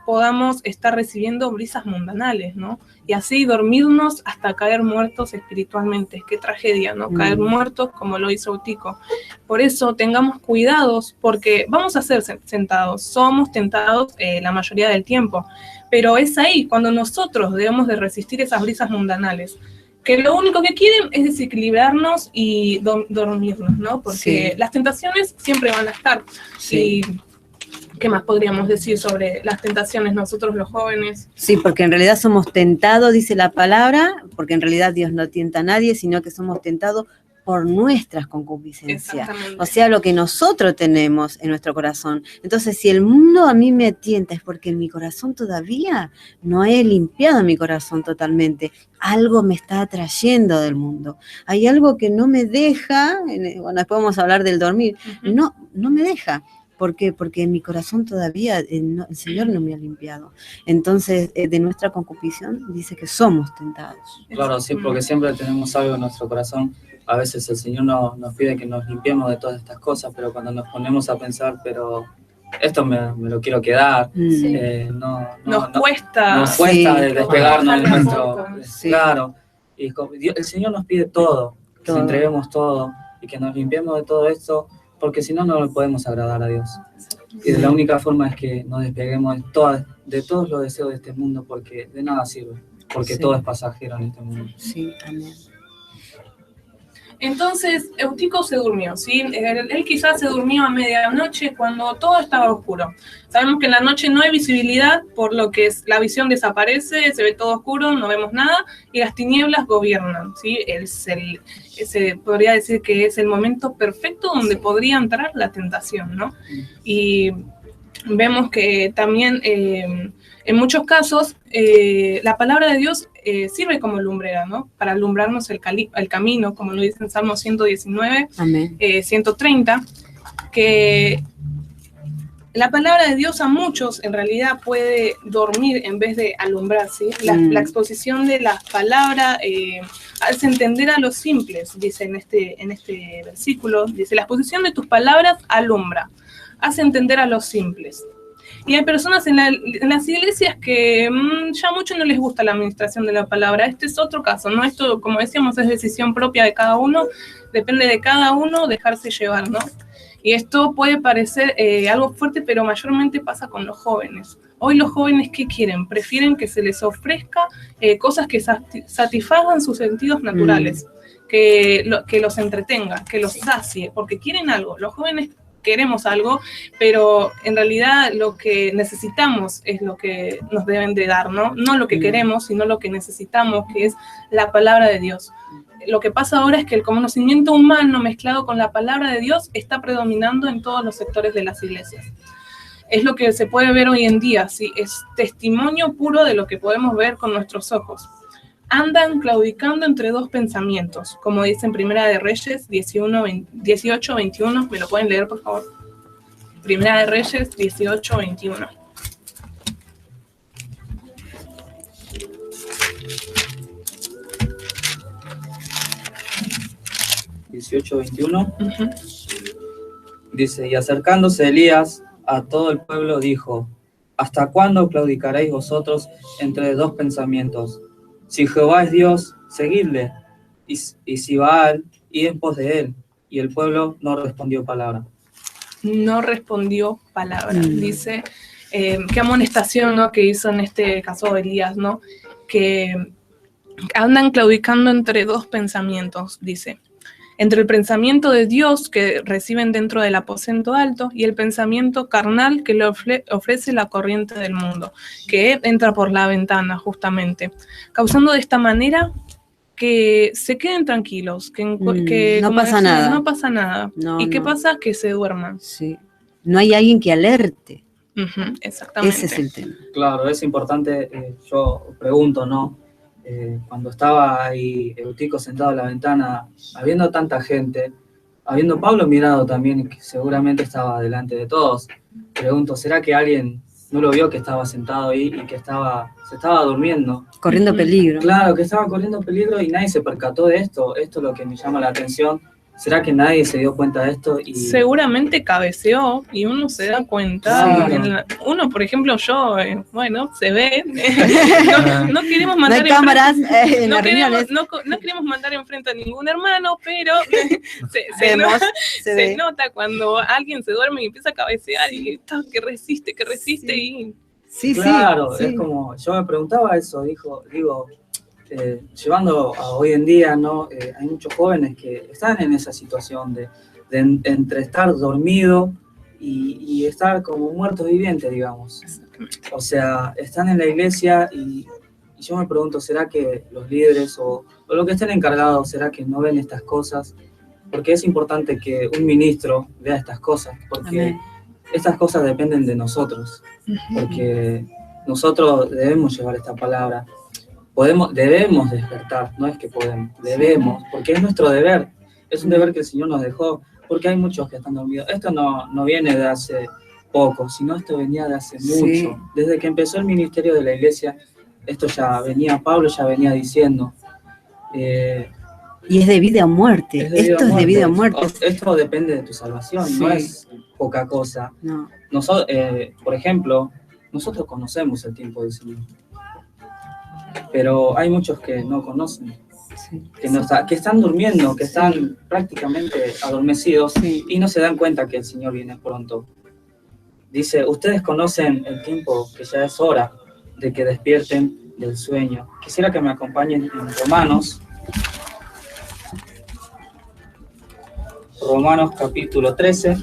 podamos estar recibiendo brisas mundanales, ¿no? Y así dormirnos hasta caer muertos espiritualmente. Qué tragedia, ¿no? Caer muertos como lo hizo Eutico. Por eso tengamos cuidados, porque vamos a ser tentados, somos tentados la mayoría del tiempo, pero es ahí cuando nosotros debemos de resistir esas brisas mundanales, que lo único que quieren es desequilibrarnos y dormirnos, ¿no? Porque Sí. las tentaciones siempre van a estar. Sí. Y ¿qué más podríamos decir sobre las tentaciones nosotros los jóvenes? Sí, porque en realidad somos tentados, dice la palabra, porque en realidad Dios no tienta a nadie, sino que somos tentados por nuestras concupiscencias. Exactamente. O sea, lo que nosotros tenemos en nuestro corazón. Entonces, si el mundo a mí me tienta, es porque en mi corazón todavía no he limpiado mi corazón totalmente. Algo me está atrayendo del mundo. Hay algo que no me deja, bueno, después vamos a hablar del dormir, no me deja. ¿Por qué? Porque en mi corazón todavía el Señor no me ha limpiado. Entonces, de nuestra concupiscencia dice que somos tentados. Claro, sí, porque siempre tenemos algo en nuestro corazón. A veces el Señor nos pide que nos limpiemos de todas estas cosas, pero cuando nos ponemos a pensar, pero esto me lo quiero quedar, Nos cuesta. Nos cuesta Sí, despegarnos de bajar la nuestro... boca. Sí. Claro, y el Señor nos pide todo, que Todo. nos entreguemos todo y que nos limpiemos de todo esto, porque si no, no le podemos agradar a Dios. Y la única forma es que nos despeguemos de todos los deseos de este mundo, porque de nada sirve, porque Sí. todo es pasajero en este mundo. Sí, amén. Entonces, Eutico se durmió, ¿sí? Él quizás se durmió a medianoche cuando todo estaba oscuro. Sabemos que en la noche no hay visibilidad, por lo que la visión desaparece, se ve todo oscuro, no vemos nada, y las tinieblas gobiernan, ¿sí? Se podría decir que es el momento perfecto donde podría entrar la tentación, ¿no? Y vemos que también en muchos casos la palabra de Dios sirve como lumbrera, ¿no? Para alumbrarnos el camino, como lo dice en Salmo 119, Amén. 130, que la palabra de Dios a muchos en realidad puede dormir en vez de alumbrar, ¿sí? La exposición de las palabras hace entender a los simples, dice en este versículo, dice, la exposición de tus palabras alumbra, hace entender a los simples. Y hay personas en las iglesias que ya mucho no les gusta la administración de la palabra. Este es otro caso, ¿no? Esto, como decíamos, es decisión propia de cada uno, depende de cada uno dejarse llevar, ¿no? Y esto puede parecer algo fuerte, pero mayormente pasa con los jóvenes. Hoy los jóvenes, ¿qué quieren? Prefieren que se les ofrezca cosas que satisfagan sus sentidos naturales, que los entretenga, que los sacie, porque quieren algo. Los jóvenes queremos algo, pero en realidad lo que necesitamos es lo que nos deben de dar, ¿no? No lo que queremos, sino lo que necesitamos, que es la palabra de Dios. Lo que pasa ahora es que el conocimiento humano mezclado con la palabra de Dios está predominando en todos los sectores de las iglesias. Es lo que se puede ver hoy en día, ¿sí? Es testimonio puro de lo que podemos ver con nuestros ojos. Andan claudicando entre dos pensamientos, como dice en Primera de Reyes 18, 21. ¿Me lo pueden leer, por favor? Primera de Reyes 18, 21. Dice, y acercándose Elías a todo el pueblo dijo, ¿hasta cuándo claudicaréis vosotros entre dos pensamientos? Si Jehová es Dios, seguidle, y si Baal, id en pos de él. Y el pueblo no respondió palabra. No respondió palabra. Dice, qué amonestación, ¿no?, que hizo en este caso Elías, ¿no? Que andan claudicando entre dos pensamientos, dice. entre el pensamiento de Dios que reciben dentro del aposento alto y el pensamiento carnal que le ofrece la corriente del mundo, que entra por la ventana justamente, causando de esta manera que se queden tranquilos, que no como pasa decía, nada. no pasa nada. No, ¿Y qué no. pasa? Que se duerman. Sí. No hay alguien que alerte. Exactamente. Ese es el tema. Claro, es importante, yo pregunto, ¿no? Cuando estaba ahí Eutico sentado en la ventana, habiendo tanta gente, habiendo Pablo mirado también, que seguramente estaba delante de todos, pregunto, ¿será que alguien no lo vio que estaba sentado ahí y que se estaba durmiendo? Corriendo peligro. Claro, que estaba corriendo peligro y nadie se percató de esto. Esto es lo que me llama la atención. ¿Será que nadie se dio cuenta de esto? Y seguramente cabeceó y uno se da cuenta. Claro. Uno, por ejemplo, yo, bueno, se ve. No queremos No mandar hay cámaras en no las reuniones. queremos mandar enfrente a ningún hermano, pero Vemos, se ve. se nota cuando alguien se duerme y empieza a cabecear y que resiste Sí. y Sí, claro, sí. es como, yo me preguntaba eso, digo, llevando a hoy en día, ¿no? Hay muchos jóvenes que están en esa situación de entre estar dormido y estar como muertos vivientes, digamos. O sea, están en la iglesia y yo me pregunto, ¿será que los líderes o los que estén encargados, será que no ven estas cosas? Porque es importante que un ministro vea estas cosas, porque Amén. estas cosas dependen de nosotros, porque nosotros debemos llevar esta palabra. Debemos despertar, no es que podemos, debemos, porque es nuestro deber, es un deber que el Señor nos dejó, porque hay muchos que están dormidos. Esto no viene de hace poco, sino esto venía de hace mucho. Desde que empezó el ministerio de la iglesia, esto ya venía, Pablo ya venía diciendo. Y es de vida o muerte. Esto es de vida o muerte. Esto depende de tu salvación, Sí. no es poca cosa. No. Por ejemplo, nosotros conocemos el tiempo del Señor, pero hay muchos que no conocen, Sí. que están durmiendo, que están prácticamente adormecidos Sí. y no se dan cuenta que el Señor viene pronto. Dice, ustedes conocen el tiempo, que ya es hora de que despierten del sueño. Quisiera que me acompañen en Romanos capítulo 13.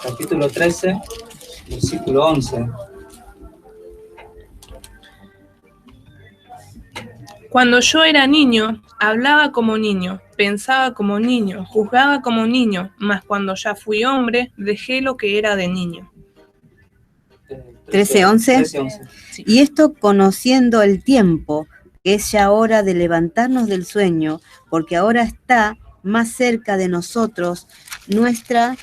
Capítulo 13, versículo 11. Cuando yo era niño, hablaba como niño, pensaba como niño, juzgaba como niño, mas cuando ya fui hombre, dejé lo que era de niño. 13:11. 13:11. Y esto conociendo el tiempo, que es ya hora de levantarnos del sueño, porque ahora está más cerca de nosotros nuestra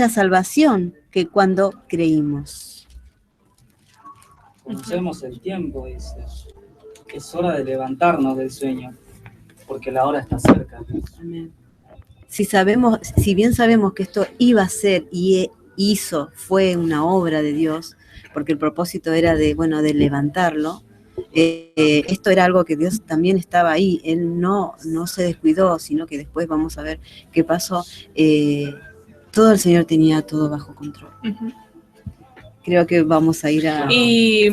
salvación que cuando creímos. Conocemos el tiempo, dice. Es hora de levantarnos del sueño, porque la hora está cerca. Amén. Si bien sabemos que esto iba a ser y fue una obra de Dios, porque el propósito era de levantarlo, esto era algo que Dios también estaba ahí. Él no se descuidó, sino que después vamos a ver qué pasó. Todo el Señor tenía todo bajo control. Creo que vamos a ir a... Y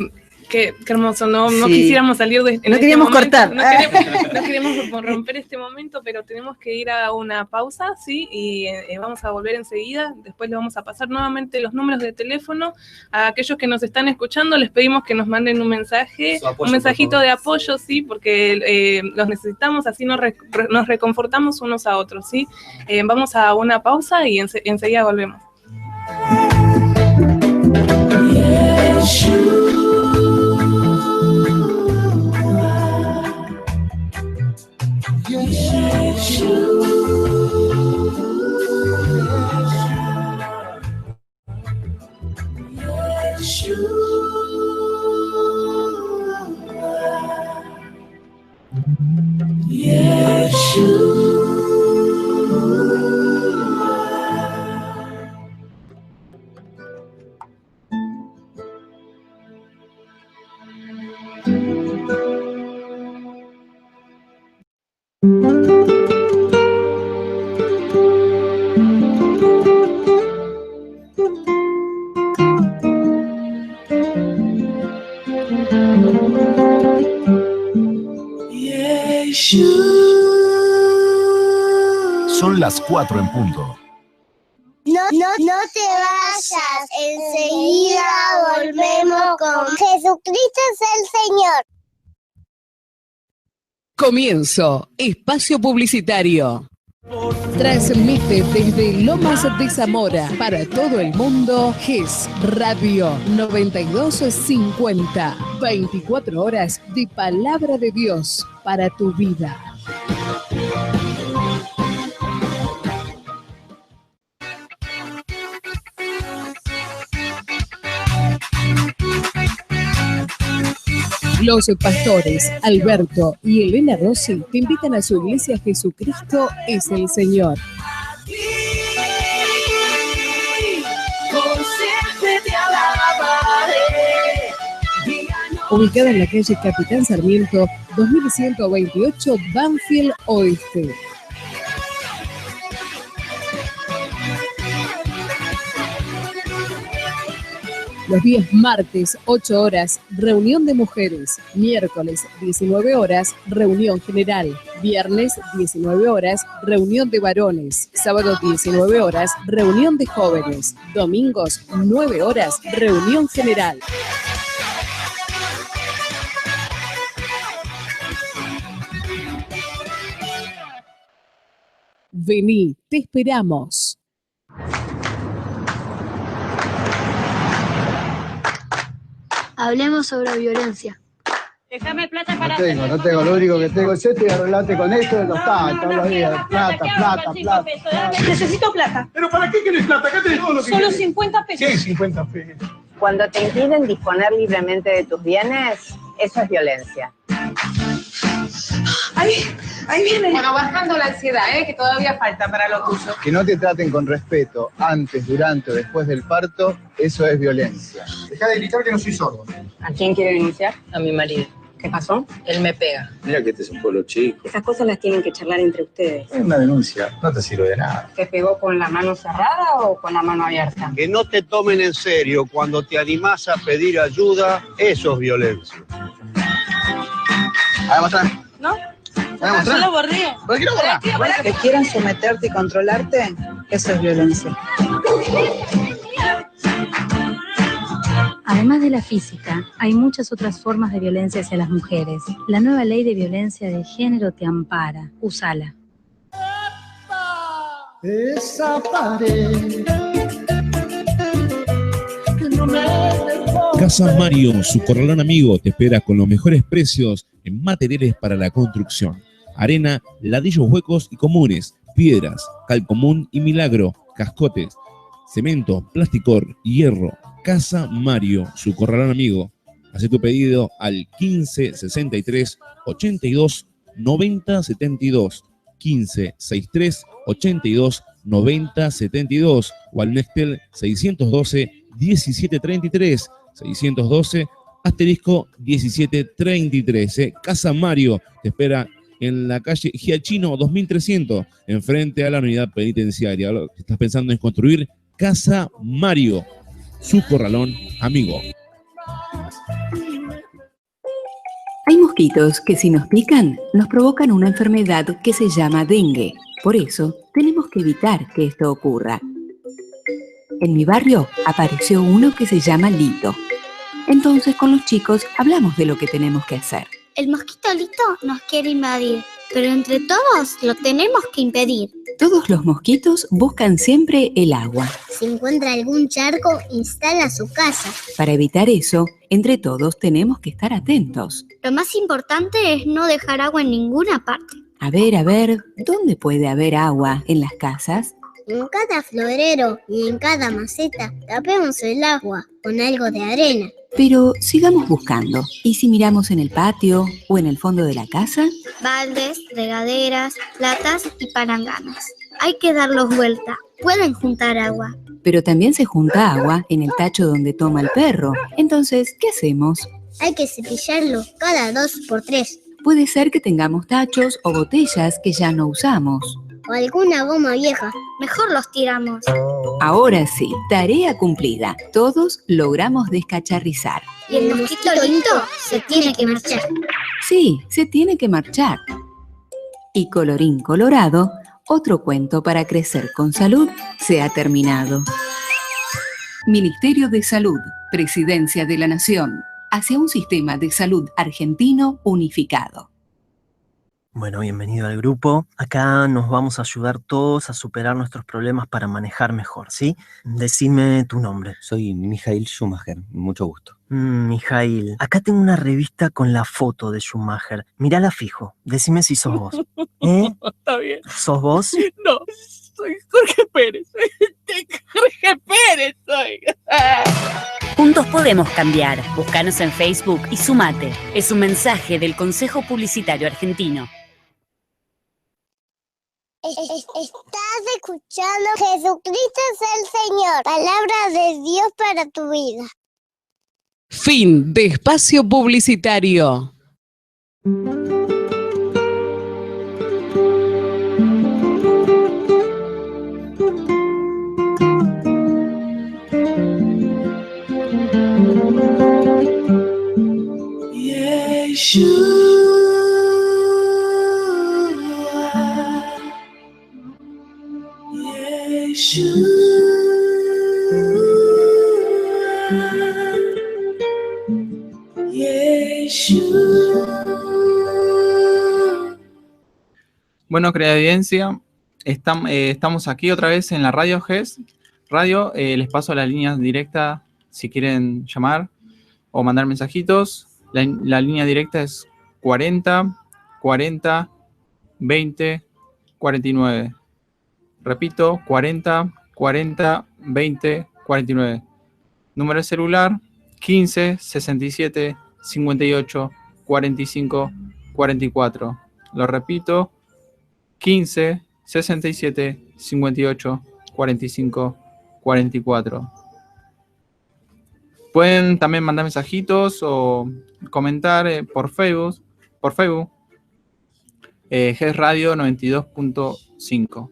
qué hermoso, no Sí. quisiéramos salir de No queríamos cortar. No queremos romper este momento, pero tenemos que ir a una pausa, ¿sí? Y vamos a volver enseguida. Después le vamos a pasar nuevamente los números de teléfono. A aquellos que nos están escuchando, les pedimos que nos manden un mensaje, Su apoyo, un mensajito por favor. de apoyo, ¿sí? Porque los necesitamos, así nos reconfortamos unos a otros, ¿sí? Vamos a una pausa y enseguida volvemos. Son las 4 en punto. No te vayas, enseguida volvemos con Jesucristo es el Señor. Comienzo, espacio publicitario. Transmite desde Lomas de Zamora para todo el mundo GES Radio 9250. 24 horas de palabra de Dios para tu vida. Los pastores Alberto y Elena Rossi te invitan a su iglesia Jesucristo es el Señor. Ubicada en la calle Capitán Sarmiento, 2128, Banfield Oeste. Los días martes, 8 horas, reunión de mujeres. Miércoles, 19 horas, reunión general. Viernes, 19 horas, reunión de varones. Sábado, 19 horas, reunión de jóvenes. Domingos, 9 horas, reunión general. Vení, te esperamos. Hablemos sobre violencia. Déjame plata para... No tengo, lo único que tengo es esto y arreglate con esto, no está, todos los días, plata. Necesito plata. ¿Pero para qué querés plata? Acá tenés todo lo que Solo querés. 50 pesos. Sí, 50 pesos. Cuando te impiden disponer libremente de tus bienes, eso es violencia. Ahí viene. Bueno, bajando la ansiedad, que todavía falta para lo tuyo. Que no te traten con respeto antes, durante o después del parto, eso es violencia. Dejá de gritar que no soy sordo. ¿A quién quiere denunciar? A mi marido. ¿Qué pasó? Él me pega. Mira que este es un pueblo chico. Esas cosas las tienen que charlar entre ustedes. Es una denuncia, no te sirve de nada. ¿Te pegó con la mano cerrada o con la mano abierta? Que no te tomen en serio cuando te animás a pedir ayuda, eso es violencia. A ver, mostrame. ¿No? Yo lo borré. ¿Por qué no borrás? Que quieran someterte y controlarte, eso es violencia. Además de la física, hay muchas otras formas de violencia hacia las mujeres. La nueva ley de violencia de género te ampara. Úsala. Esa pared que no me Casa Mario, su corralón amigo, te espera con los mejores precios en materiales para la construcción. Arena, ladrillos huecos y comunes, piedras, cal común y milagro, cascotes, cemento, plasticor, hierro. Casa Mario, su corralón amigo. Haz tu pedido al 15 63 82 90 72, 15 63 82 90 72 o al Nextel 612 17 33, 612 asterisco 1733. Casa Mario te espera en la calle Giachino 2300, enfrente a la unidad penitenciaria. Estás pensando en construir Casa Mario, su corralón amigo. Hay mosquitos que si nos pican nos provocan una enfermedad que se llama dengue. Por eso tenemos que evitar que esto ocurra. En mi barrio apareció uno que se llama Lito. Entonces con los chicos hablamos de lo que tenemos que hacer. El mosquito Lito nos quiere invadir, pero entre todos lo tenemos que impedir. Todos los mosquitos buscan siempre el agua. Si encuentra algún charco, instala su casa. Para evitar eso, entre todos tenemos que estar atentos. Lo más importante es no dejar agua en ninguna parte. A ver, ¿dónde puede haber agua en las casas? En cada florero y en cada maceta tapemos el agua con algo de arena. Pero sigamos buscando. ¿Y si miramos en el patio o en el fondo de la casa? Baldes, regaderas, latas y palanganas. Hay que darlos vuelta. Pueden juntar agua. Pero también se junta agua en el tacho donde toma el perro. Entonces, ¿qué hacemos? Hay que cepillarlo cada 2 por 3. Puede ser que tengamos tachos o botellas que ya no usamos. O alguna goma vieja. Mejor los tiramos. Ahora sí, tarea cumplida. Todos logramos descacharrizar. Y el mosquito Lito se tiene que marchar. Sí, se tiene que marchar. Y colorín colorado, otro cuento para crecer con salud se ha terminado. Ministerio de Salud, Presidencia de la Nación, hacia un sistema de salud argentino unificado. Bueno, bienvenido al grupo. Acá nos vamos a ayudar todos a superar nuestros problemas para manejar mejor, ¿sí? Decime tu nombre. Soy Mijail Schumacher, mucho gusto. Mijail, acá tengo una revista con la foto de Schumacher. Mírala fijo, decime si sos vos. Está bien. ¿Sos vos? No, soy Jorge Pérez. Jorge Pérez soy. Juntos podemos cambiar. Búscanos en Facebook y sumate. Es un mensaje del Consejo Publicitario Argentino. Estás escuchando Jesucristo es el Señor. Palabra de Dios para tu vida. Fin de espacio publicitario. Bueno, Creaevidencia, estamos aquí otra vez en la Radio GES. Les paso las líneas directas si quieren llamar o mandar mensajitos. La línea directa es 40 40 20 49. Repito, 40 40 20 49. Número de celular 15 67 58 45 44. Lo repito, 15 67 58 45 44. Pueden también mandar mensajitos o comentar por Facebook. GES Radio 92.5.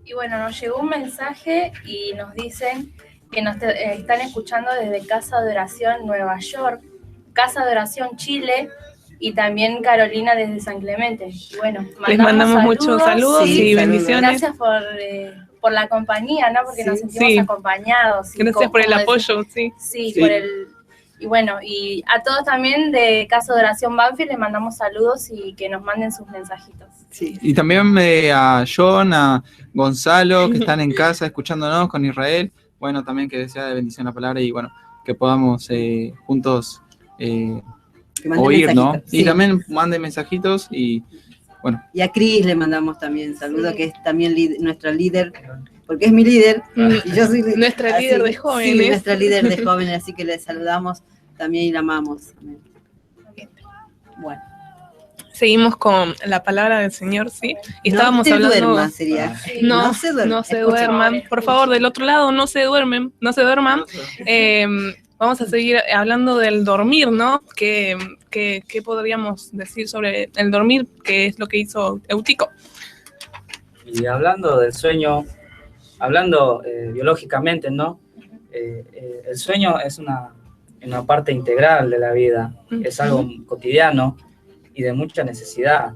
Y bueno, nos llegó un mensaje y nos dicen que nos están escuchando desde Casa de Oración Nueva York, Casa de Oración Chile y también Carolina desde San Clemente. Y bueno, les mandamos muchos saludos y bendiciones. Gracias por la compañía, ¿no? Porque nos sentimos acompañados. Gracias por el apoyo, Sí, por el... Y bueno, y a todos también de Casa de Oración Banfield les mandamos saludos y que nos manden sus mensajitos. Y también a John, a Gonzalo, que están en casa escuchándonos, con Israel. Bueno, también que sea de bendición la palabra y bueno, que podamos juntos oír, ¿no? Sí. Y también manden mensajitos y bueno. Y a Cris le mandamos también saludos, que es también nuestra líder, porque es mi líder. Y yo soy nuestra líder de jóvenes. Sí, nuestra líder de jóvenes, así que le saludamos también y la amamos. Amén. Bueno. Seguimos con la palabra del Señor, ¿sí? Y estábamos no te hablando... duermas, sería. No se duerman. Por favor, del otro lado, no se duerman. Vamos a seguir hablando del dormir, ¿no? ¿Qué podríamos decir sobre el dormir? ¿Qué es lo que hizo Eutico? Y hablando del sueño, hablando biológicamente, ¿no? El sueño es una parte integral de la vida, es algo cotidiano y de mucha necesidad,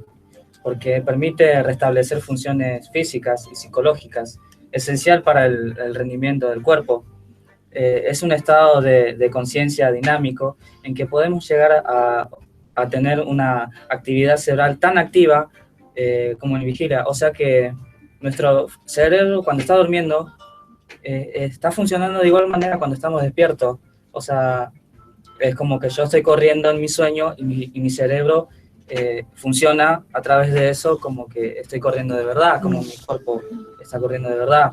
porque permite restablecer funciones físicas y psicológicas, esencial para el rendimiento del cuerpo. Es un estado de conciencia dinámico en que podemos llegar a tener una actividad cerebral tan activa como en vigilia, o sea que nuestro cerebro cuando está durmiendo está funcionando de igual manera cuando estamos despiertos, o sea, es como que yo estoy corriendo en mi sueño y mi cerebro funciona a través de eso como que estoy corriendo de verdad, como mi cuerpo está corriendo de verdad.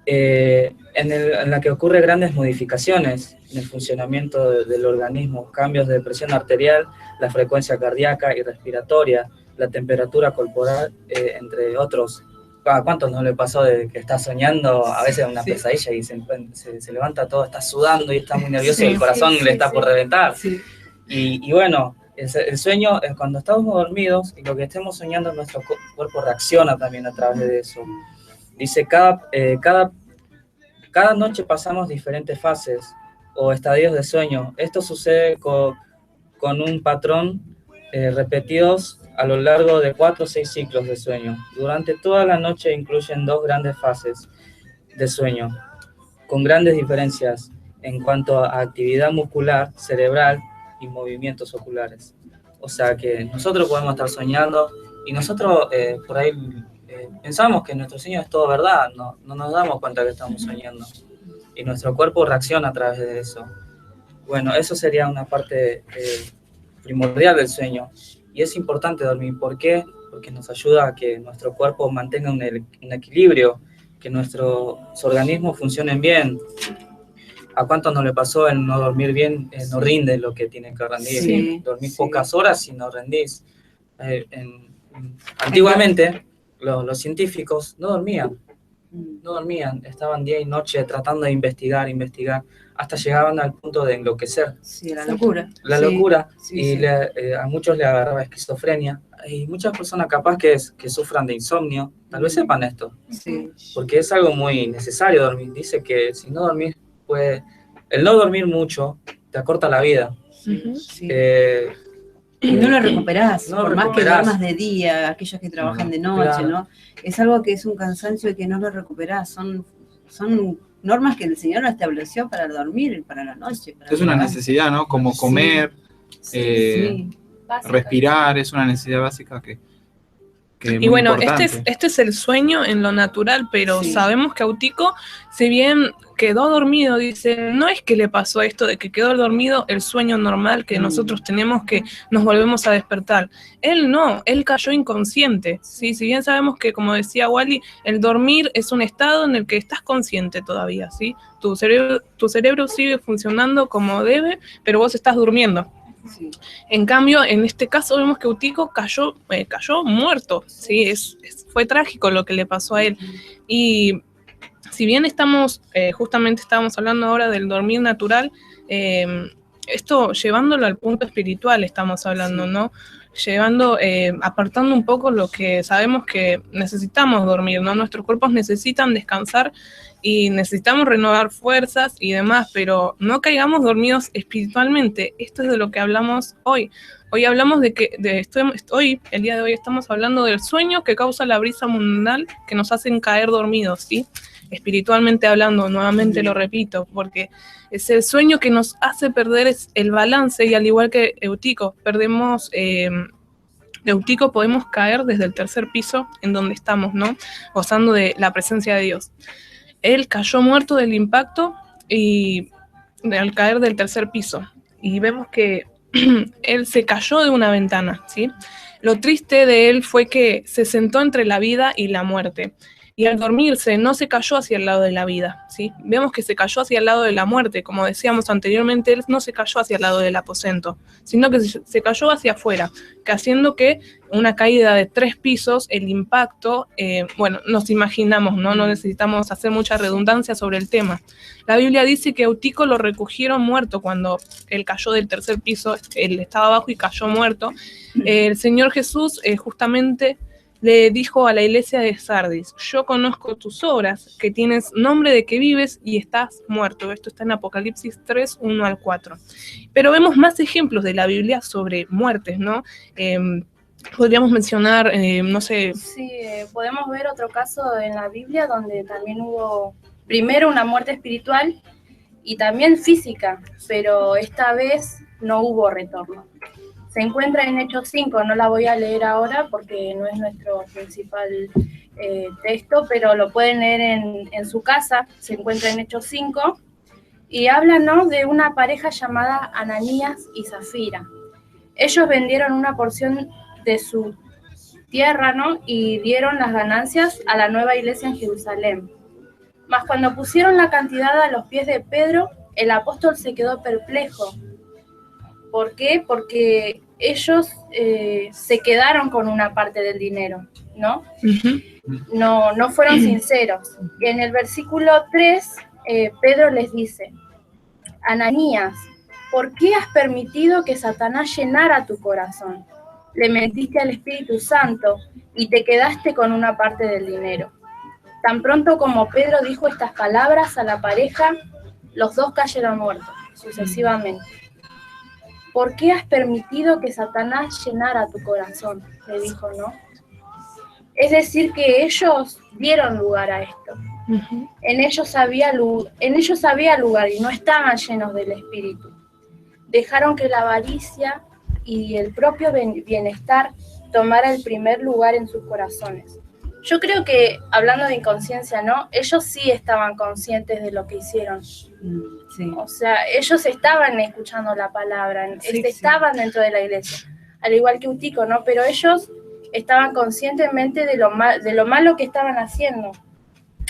En la que ocurre grandes modificaciones en el funcionamiento del organismo, cambios de presión arterial, la frecuencia cardíaca y respiratoria, la temperatura corporal, entre otros. ¿A cuántos no le pasó de que está soñando a veces una pesadilla y se levanta todo, está sudando y está muy nervioso y el corazón le está por reventar? Y bueno, el sueño es cuando estamos dormidos y lo que estemos soñando, nuestro cuerpo reacciona también a través de eso. Dice, cada noche pasamos diferentes fases o estadios de sueño. Esto sucede con un patrón repetidos a lo largo de 4 o 6 ciclos de sueño. Durante toda la noche incluyen 2 grandes fases de sueño, con grandes diferencias en cuanto a actividad muscular, cerebral y movimientos oculares. O sea que nosotros podemos estar soñando y nosotros por ahí pensamos que nuestro sueño es todo verdad, no nos damos cuenta que estamos soñando y nuestro cuerpo reacciona a través de eso. Bueno, eso sería una parte primordial del sueño y es importante dormir. ¿Por qué? Porque nos ayuda a que nuestro cuerpo mantenga un equilibrio, que nuestros organismos funcionen bien. ¿A cuánto no le pasó el no dormir bien? No rinde lo que tiene que rendir. Sí, Dormir pocas horas y no rendís. Antiguamente los científicos no dormían, estaban día y noche tratando de investigar, hasta llegaban al punto de enloquecer. Sí, la locura. La Sí, locura, sí, y sí. a muchos le agarraba esquizofrenia, y muchas personas capaz que sufran de insomnio, tal vez sepan esto, Sí. porque es algo muy necesario dormir. Dice que si no dormís, el no dormir mucho te acorta la vida. Sí. Y no lo recuperás, No lo por más que recuperás. duermas de día, aquellos que trabajan de noche, Claro. ¿no? Es algo que es un cansancio que no lo recuperás, son normas que el Señor estableció para dormir, para la noche. Para Es una la- necesidad, ¿no? Como comer, sí. respirar, es una necesidad básica que es Y muy bueno, importante. este es el sueño en lo natural, pero Sí. sabemos que Eutico, si bien quedó dormido, dice, no es que le pasó esto de que quedó dormido el sueño normal que nosotros tenemos, que nos volvemos a despertar. Él no, él cayó inconsciente, ¿sí? Si bien sabemos que, como decía Wally, el dormir es un estado en el que estás consciente todavía, ¿sí? Tu cerebro sigue funcionando como debe, pero vos estás durmiendo. Sí. En cambio, en este caso vemos que Eutico cayó muerto, ¿sí? Fue trágico lo que le pasó a él. Y si bien justamente estábamos hablando ahora del dormir natural, esto llevándolo al punto espiritual estamos hablando, ¿no? Apartando un poco lo que sabemos que necesitamos dormir, ¿no? Nuestros cuerpos necesitan descansar y necesitamos renovar fuerzas y demás, pero no caigamos dormidos espiritualmente. Esto es de lo que hablamos hoy. Hoy hablamos el día de hoy estamos hablando del sueño que causa la brisa mundanal que nos hacen caer dormidos, ¿sí? Espiritualmente hablando, nuevamente lo repito, porque es el sueño que nos hace perder el balance y al igual que Eutico, de Eutico podemos caer desde el tercer piso en donde estamos, ¿no? Gozando de la presencia de Dios. Él cayó muerto del impacto y al caer del tercer piso. Y vemos que él se cayó de una ventana, ¿sí? Lo triste de él fue que se sentó entre la vida y la muerte. Y al dormirse no se cayó hacia el lado de la vida, ¿sí? Vemos que se cayó hacia el lado de la muerte. Como decíamos anteriormente, él no se cayó hacia el lado del aposento, sino que se cayó hacia afuera, que haciendo que una caída de 3 pisos, el impacto, nos imaginamos, ¿no? No necesitamos hacer mucha redundancia sobre el tema. La Biblia dice que Eutico lo recogieron muerto cuando él cayó del tercer piso, él estaba abajo y cayó muerto. El Señor Jesús justamente le dijo a la iglesia de Sardis, yo conozco tus obras, que tienes nombre de que vives y estás muerto. Esto está en Apocalipsis 3, 1 al 4. Pero vemos más ejemplos de la Biblia sobre muertes, ¿no? Podríamos mencionar, no sé... Sí, podemos ver otro caso en la Biblia donde también hubo primero una muerte espiritual y también física, pero esta vez no hubo retorno. Se encuentra en Hechos 5, no la voy a leer ahora porque no es nuestro principal texto, pero lo pueden leer en su casa, se encuentra en Hechos 5, y habla, ¿no?, de una pareja llamada Ananías y Zafira. Ellos vendieron una porción de su tierra, ¿no?, y dieron las ganancias a la nueva iglesia en Jerusalén. Mas cuando pusieron la cantidad a los pies de Pedro, el apóstol se quedó perplejo. ¿Por qué? Porque ellos se quedaron con una parte del dinero, ¿no? No fueron sinceros. Y en el versículo 3, Pedro les dice, Ananías, ¿por qué has permitido que Satanás llenara tu corazón? Le mentiste al Espíritu Santo y te quedaste con una parte del dinero. Tan pronto como Pedro dijo estas palabras a la pareja, los dos cayeron muertos, sucesivamente. ¿por qué has permitido que Satanás llenara tu corazón? Le dijo, ¿no? Es decir, que ellos dieron lugar a esto. En ellos había lugar y no estaban llenos del Espíritu. Dejaron que la avaricia y el propio bienestar tomara el primer lugar en sus corazones. Yo creo que, hablando de inconsciencia, ¿no? Ellos sí estaban conscientes de lo que hicieron. Sí. O sea, ellos estaban escuchando la palabra, estaban dentro de la iglesia, al igual que Utico, ¿no? Pero ellos estaban conscientemente de lo malo que estaban haciendo.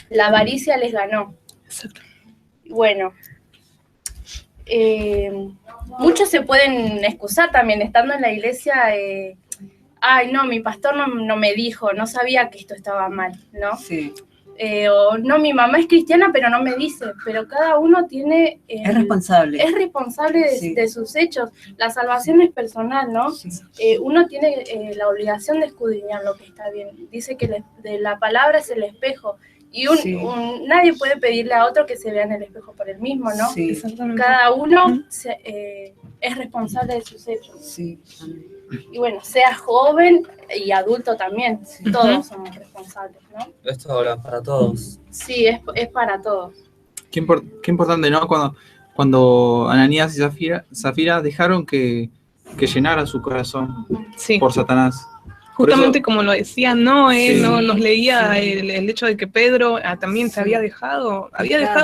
La avaricia les ganó. Exacto. Bueno, muchos se pueden excusar también, estando en la iglesia, ay, no, mi pastor no me dijo, no sabía que esto estaba mal, ¿no? Sí. O no, mi mamá es cristiana, pero no me dice. Pero cada uno tiene... es responsable. Es responsable de sus hechos. La salvación es personal, ¿no? Sí. Uno tiene la obligación de escudriñar lo que está bien. Dice que de la palabra es el espejo. Y nadie puede pedirle a otro que se vea en el espejo por él mismo, ¿no? Sí. Cada uno es responsable de sus hechos. Sí. Y bueno, sea joven y adulto también, todos somos responsables, ¿no? Esto habla para todos. Sí, es para todos. Qué importante, ¿no? Cuando Ananías y Zafira dejaron que llenara su corazón por Satanás. Justamente como lo decía Noé, ¿no? Nos leía el hecho de que Pedro también se había dejado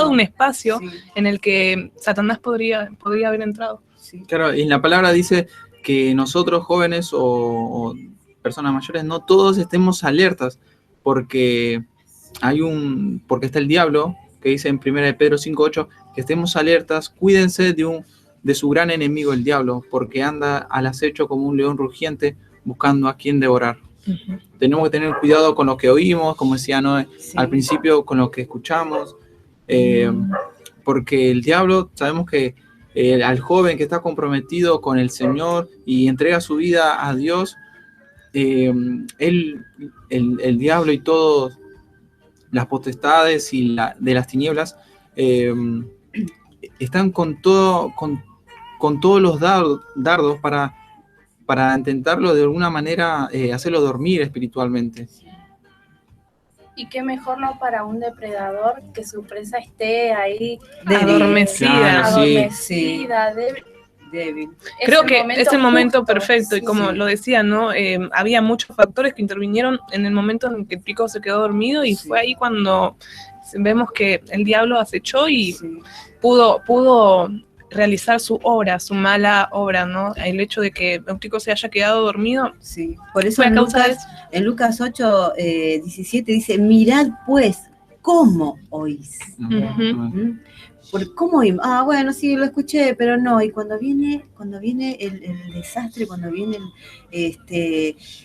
un espacio en el que Satanás podría haber entrado. Claro, y en la palabra dice que nosotros jóvenes o personas mayores no todos estemos alertas, porque está el diablo, que dice en 1 Pedro 5:8, que estemos alertas, cuídense de su gran enemigo el diablo, porque anda al acecho como un león rugiente buscando a quien devorar. Tenemos que tener cuidado con lo que oímos, como decía Noé al principio, con lo que escuchamos, porque el diablo, sabemos que al joven que está comprometido con el Señor y entrega su vida a Dios, el diablo y todas las potestades y de las tinieblas están con todos los dardos para intentarlo de alguna manera hacerlo dormir espiritualmente. Y qué mejor no para un depredador que su presa esté ahí adormecida, débil. Creo que es el momento perfecto, y como lo decía, ¿no? Había muchos factores que intervinieron en el momento en que el pico se quedó dormido, y fue ahí cuando vemos que el diablo acechó y pudo realizar su mala obra, ¿no? El hecho de que Eutico se haya quedado dormido. Sí, por eso en Lucas 8, 17 dice, mirad pues, ¿cómo oís? ¿Por cómo oímos? Ah, bueno, sí, lo escuché, pero no. Y cuando viene el desastre, cuando viene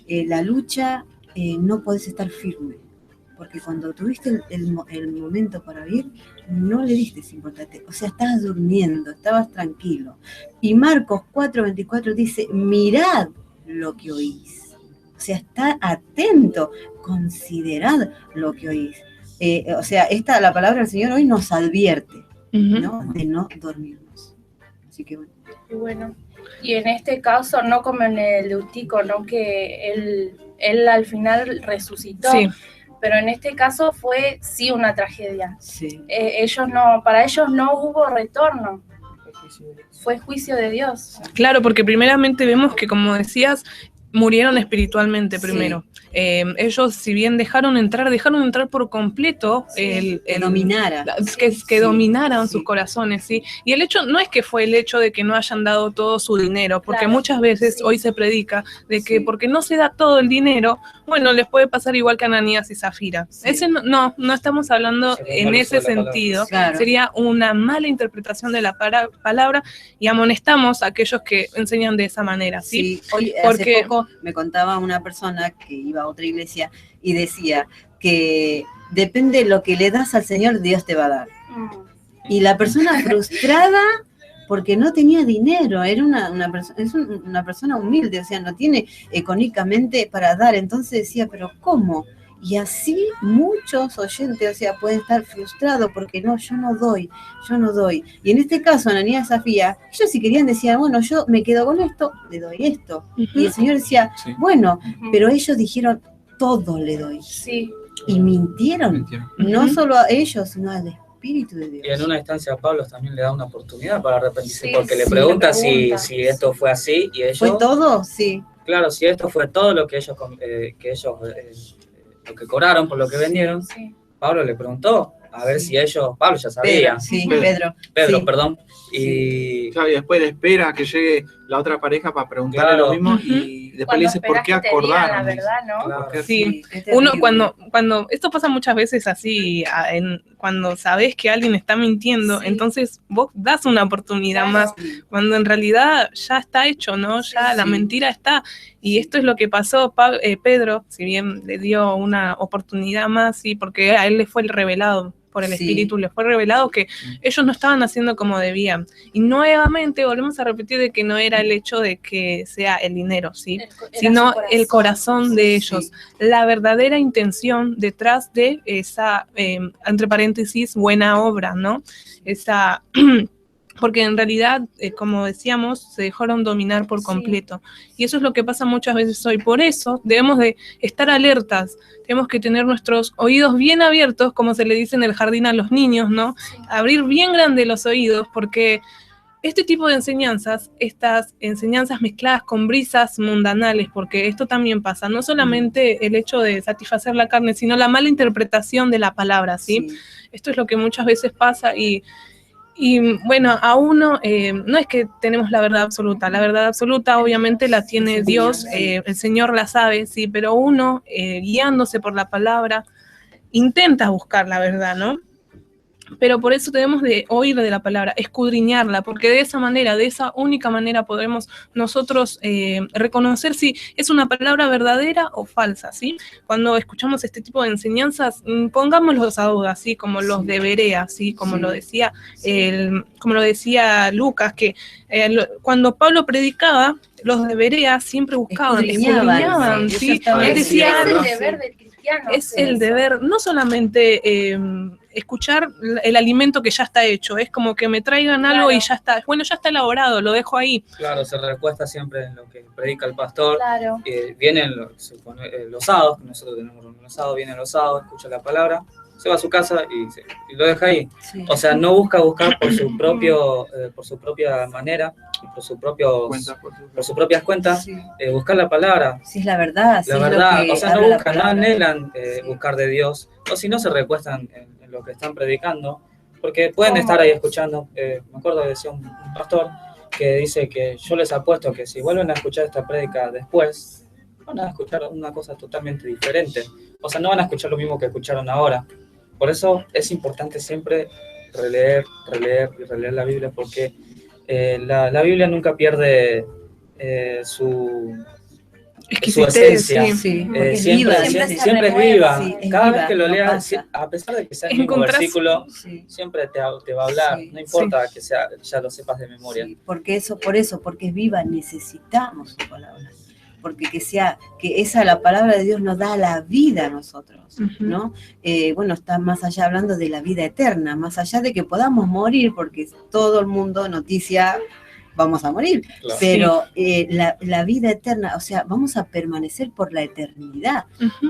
la lucha, no podés estar firme. Porque cuando tuviste el momento para oír, no le diste importancia. O sea, estabas durmiendo, estabas tranquilo. Y Marcos 4:24 dice, mirad lo que oís. O sea, está atento, considerad lo que oís. O sea, la palabra del Señor hoy nos advierte, ¿no? De no dormirnos. Así que bueno. Y bueno, y en este caso, no como en el de Eutico, ¿no? Que él al final resucitó. Sí. Pero en este caso fue una tragedia. Sí. Para ellos no hubo retorno. Fue juicio de Dios. Claro, porque primeramente vemos que, como decías, murieron espiritualmente primero. Ellos, si bien dejaron entrar por completo que dominaran sus corazones, ¿sí? Y el hecho no es que fue el hecho de que no hayan dado todo su dinero, porque muchas veces hoy se predica de que porque no se da todo el dinero, bueno, les puede pasar igual que a Ananías y Zafira. No estamos hablando en ese sentido. Claro. Sería una mala interpretación de la palabra, y amonestamos a aquellos que enseñan de esa manera, ¿sí? Hoy, hace poco me contaba una persona que iba a otra iglesia y decía que depende de lo que le das al Señor, Dios te va a dar. Y la persona frustrada porque no tenía dinero, era una persona humilde, o sea, no tiene económicamente para dar. Entonces decía, pero ¿cómo? Y así muchos oyentes, o sea, pueden estar frustrados porque no, yo no doy. Y en este caso, Ananías y Zafía, ellos si querían decían, bueno, yo me quedo con esto, le doy esto. Y el Señor decía, bueno, pero ellos dijeron, todo le doy. Sí. Y mintieron. No solo a ellos, sino al Espíritu de Dios. Y en una instancia a Pablo también le da una oportunidad para arrepentirse, porque le pregunta si esto fue así, y ellos... ¿Fue todo? Sí. Claro, si esto fue todo lo que ellos lo que cobraron por lo que vendieron, Pablo le preguntó a ver si ellos, Pablo ya sabía. Pedro, perdón. Y claro, y después le espera a que llegue la otra pareja para preguntarle lo mismo, y después le dice por qué acordaron. La verdad, ¿no? Claro. Sí. Uno cuando esto pasa muchas veces así, cuando sabes que alguien está mintiendo, entonces vos das una oportunidad más, cuando en realidad ya está hecho, ¿no? Ya la mentira está. Y esto es lo que pasó. Pedro, si bien le dio una oportunidad más, sí, porque a él le fue el revelado por el Espíritu, les fue revelado que ellos no estaban haciendo como debían. Y nuevamente volvemos a repetir de que no era el hecho de que sea el dinero, ¿sí? Sino el corazón de ellos, la verdadera intención detrás de esa, entre paréntesis, buena obra, ¿no? Esa... Porque en realidad, como decíamos, se dejaron dominar por completo. Y eso es lo que pasa muchas veces hoy. Por eso debemos de estar alertas, tenemos que tener nuestros oídos bien abiertos, como se le dice en el jardín a los niños, ¿no? Abrir bien grande los oídos, porque este tipo de enseñanzas, estas enseñanzas mezcladas con brisas mundanales, porque esto también pasa, no solamente el hecho de satisfacer la carne, sino la mala interpretación de la palabra, ¿sí? Esto es lo que muchas veces pasa y bueno, a uno no es que tenemos la verdad absoluta obviamente la tiene Dios, el Señor la sabe, sí, pero uno, guiándose por la palabra, intenta buscar la verdad, ¿no? Pero por eso debemos de oír de la palabra, escudriñarla, porque de esa manera, de esa única manera podremos nosotros reconocer si es una palabra verdadera o falsa, ¿sí? Cuando escuchamos este tipo de enseñanzas, pongámoslos a duda, ¿sí? Como los de Berea, ¿sí? Como lo decía Lucas, que cuando Pablo predicaba, los de Berea siempre buscaban, escudriñaban, ¿sí? Él decía, es el deber del cristiano. Es el deber, no solamente escuchar el alimento que ya está hecho, es como que me traigan algo y ya está, bueno, ya está elaborado, lo dejo ahí. Claro, se recuesta siempre en lo que predica el pastor. Claro. Vienen los sábados, nosotros tenemos los sábados, vienen los sábados, escucha la palabra, se va a su casa y lo deja ahí. Sí. O sea, no buscar por su propia manera, por sus propias cuentas, buscar la palabra. Si es la verdad. La verdad, o sea, no buscan, no anhelan buscar de Dios, o si no se recuestan en lo que están predicando, porque pueden estar ahí escuchando. Me acuerdo que decía un pastor que dice que yo les apuesto que si vuelven a escuchar esta prédica después, van a escuchar una cosa totalmente diferente. O sea, no van a escuchar lo mismo que escucharon ahora. Por eso es importante siempre releer la Biblia, porque la Biblia nunca pierde su esencia. Siempre es viva. Cada vez que lo leas, a pesar de que sea el mismo versículo, siempre te va a hablar. No importa que ya lo sepas de memoria. Porque es viva, necesitamos su palabra. Porque la palabra de Dios nos da la vida a nosotros, ¿no? Bueno, está más allá hablando de la vida eterna, más allá de que podamos morir, porque todo el mundo noticia, vamos a morir, claro. Pero la vida eterna, o sea, vamos a permanecer por la eternidad.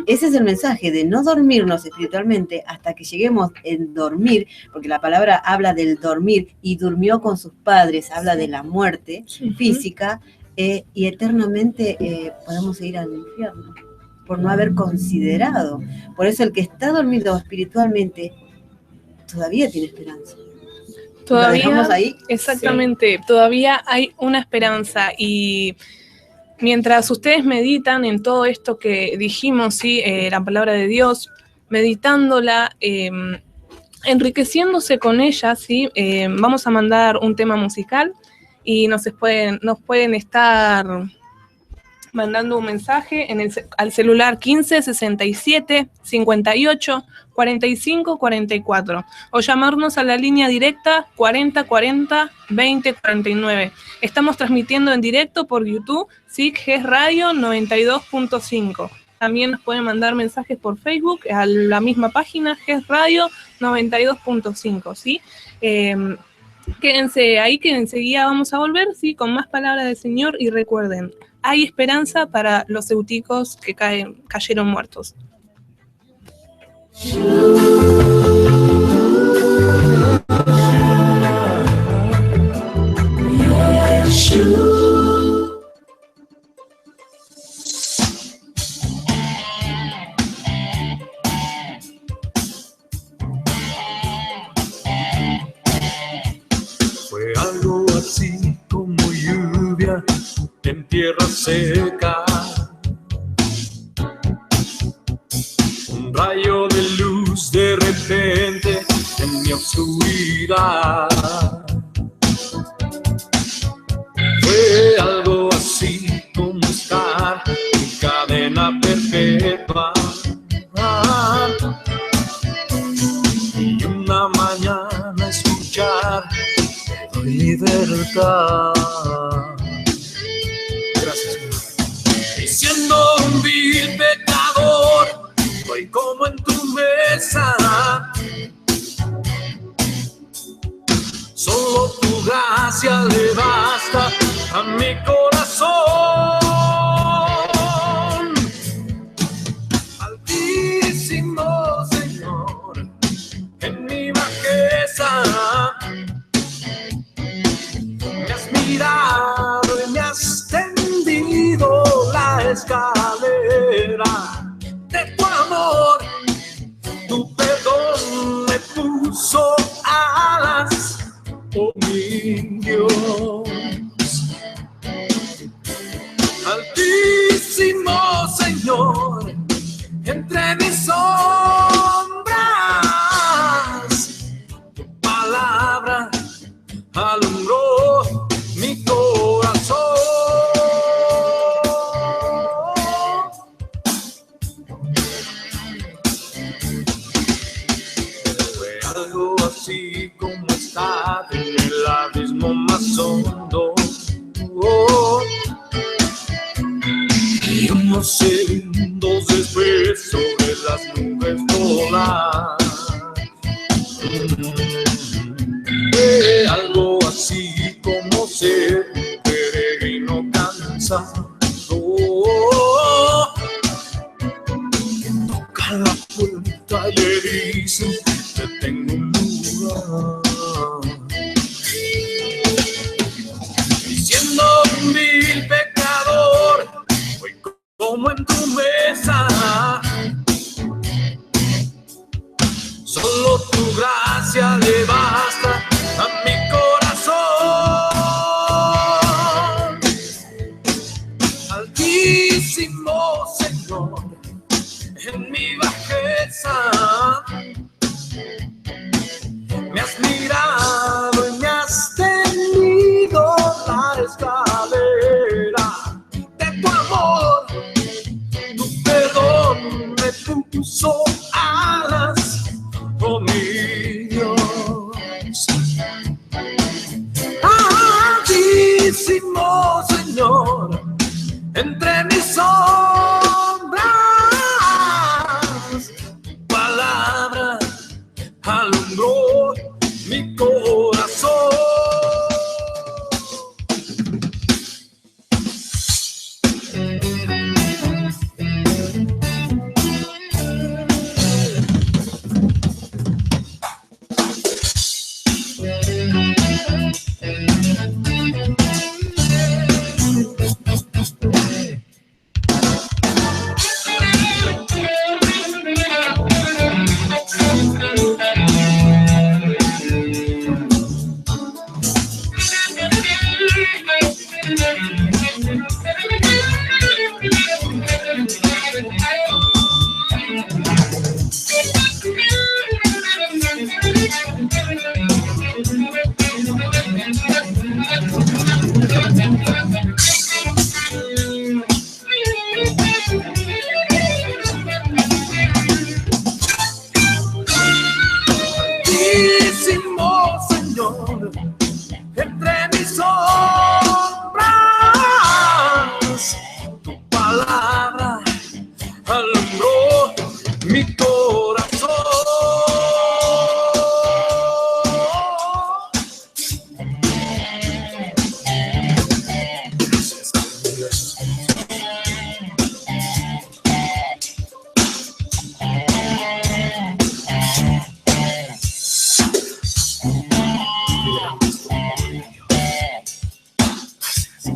Ese es el mensaje de no dormirnos espiritualmente hasta que lleguemos en dormir, porque la palabra habla del dormir, y durmió con sus padres, habla de la muerte física, y eternamente podemos ir al infierno por no haber considerado. Por eso el que está dormido espiritualmente todavía tiene esperanza. Todavía, ahí, exactamente, todavía hay una esperanza, y mientras ustedes meditan en todo esto que dijimos, ¿sí? La palabra de Dios, meditándola, enriqueciéndose con ella, ¿sí? Vamos a mandar un tema musical y nos pueden estar mandando un mensaje al celular 15 67 58 45 44 o llamarnos a la línea directa 40 40 20 49. Estamos transmitiendo en directo por YouTube, SIC GES Radio 92.5. También nos pueden mandar mensajes por Facebook a la misma página, GES Radio 92.5, ¿sí? Quédense ahí, que enseguida vamos a volver, ¿sí? Con más palabras del Señor, y recuerden, hay esperanza para los euticos que cayeron muertos. Fue algo así como lluvia en tierra seca, un rayo de luz de repente en mi oscuridad. Fue algo así como estar en cadena perpetua, y una mañana escuchar libertad. Gracias. Y siendo un vil pecador, voy como en tu mesa. Solo tu gracia le basta a mi corazón. Altísimo Señor, en mi bajeza me has mirado y me has tendido la escalera de tu amor. Tu perdón me puso alas, oh mi Dios. Altísimo Señor, entre mis sombras, tu palabra alumbró mi corazón. Fue algo así como estar en el abismo más hondo, y unos segundos después sobre las nubes volar. Fue algo así como ser un peregrino cansado, que toca la puerta y le dice que tengo un lugar. Y siendo un vil pecador, voy como en tu mesa. Solo tu gracia le basta a mi corazón. Altísimo Señor, en mi bajeza me has mirado y me has tendido la escalera de tu amor. Tu perdón me puso alas, oh mi Dios. Altísimo Señor, entre mis sombras, tu palabra alumbró mi corazón. Altísimo Señor, entre mis sombras, ¿sí?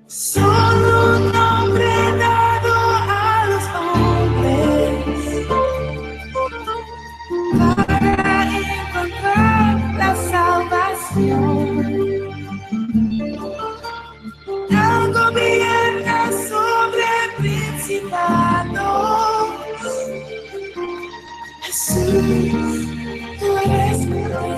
Solo un nombre dado a los hombres para encontrar la salvación. Él gobierna sobre principados. Jesús, tú eres mi redentor.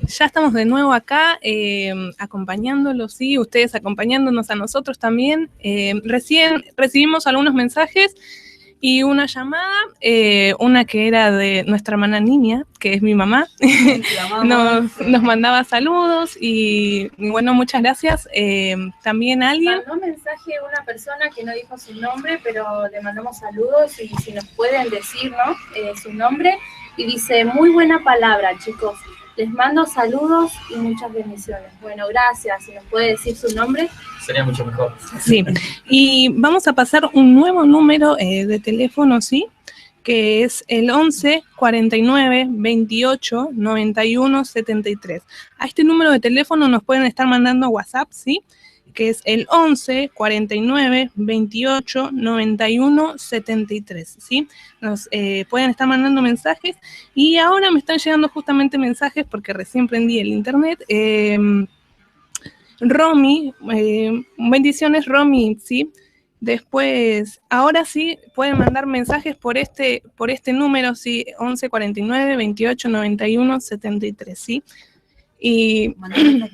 Ya estamos de nuevo acá, acompañándolos, sí, ustedes acompañándonos a nosotros también. Recién recibimos algunos mensajes y una llamada, una que era de nuestra hermana Niña, que es mi mamá, nos mandaba saludos y bueno, muchas gracias. También alguien... Mandó un mensaje una persona que no dijo su nombre, pero le mandamos saludos y si nos pueden decir, ¿no? Su nombre. Y dice, muy buena palabra, chicos. Les mando saludos y muchas bendiciones. Bueno, gracias. Si nos puede decir su nombre. Sería mucho mejor. Sí, y vamos a pasar un nuevo número de teléfono, ¿sí? Que es el 11 49 28 91 73. A este número de teléfono nos pueden estar mandando WhatsApp, ¿sí? Que es el 11 49 28 91 73, ¿sí? Nos pueden estar mandando mensajes y ahora me están llegando justamente mensajes porque recién prendí el internet. Romy, bendiciones Romy, ¿sí? Después, ahora sí, pueden mandar mensajes por este número, ¿sí? 11 49 28 91 73, ¿sí? Y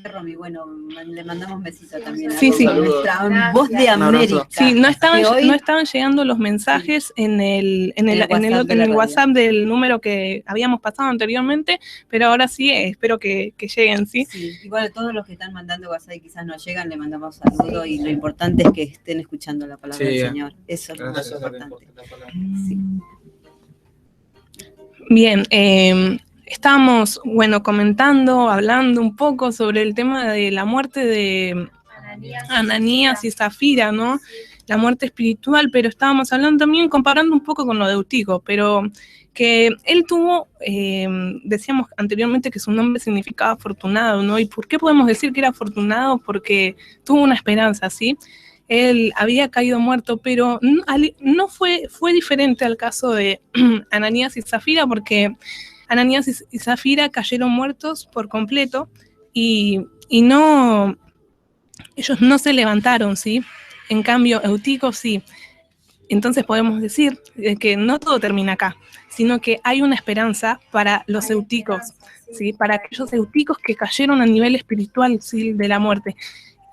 Romy, bueno, le mandamos besito también. Sí, sí. Nuestra voz de América. Sí, no estaban llegando los mensajes en el WhatsApp del número que habíamos pasado anteriormente, pero ahora sí, espero que lleguen, ¿sí? Sí, igual a todos los que están mandando WhatsApp y quizás no llegan, le mandamos saludos y lo importante es que estén escuchando la palabra del Señor. Eso es lo más importante. Sí. Bien, estábamos, bueno, hablando un poco sobre el tema de la muerte de Ananías y Zafira, ¿no? La muerte espiritual, pero estábamos hablando también, comparando un poco con lo de Eutico, pero que él tuvo, decíamos anteriormente que su nombre significaba afortunado, ¿no? ¿Y por qué podemos decir que era afortunado? Porque tuvo una esperanza, ¿sí? Él había caído muerto, pero no fue diferente al caso de Ananías y Zafira, porque Ananías y Zafira cayeron muertos por completo y no, ellos no se levantaron, ¿sí? En cambio, Eutico sí. Entonces podemos decir que no todo termina acá, sino que hay una esperanza para los euticos, ¿sí? Para aquellos euticos que cayeron a nivel espiritual, ¿sí? De la muerte.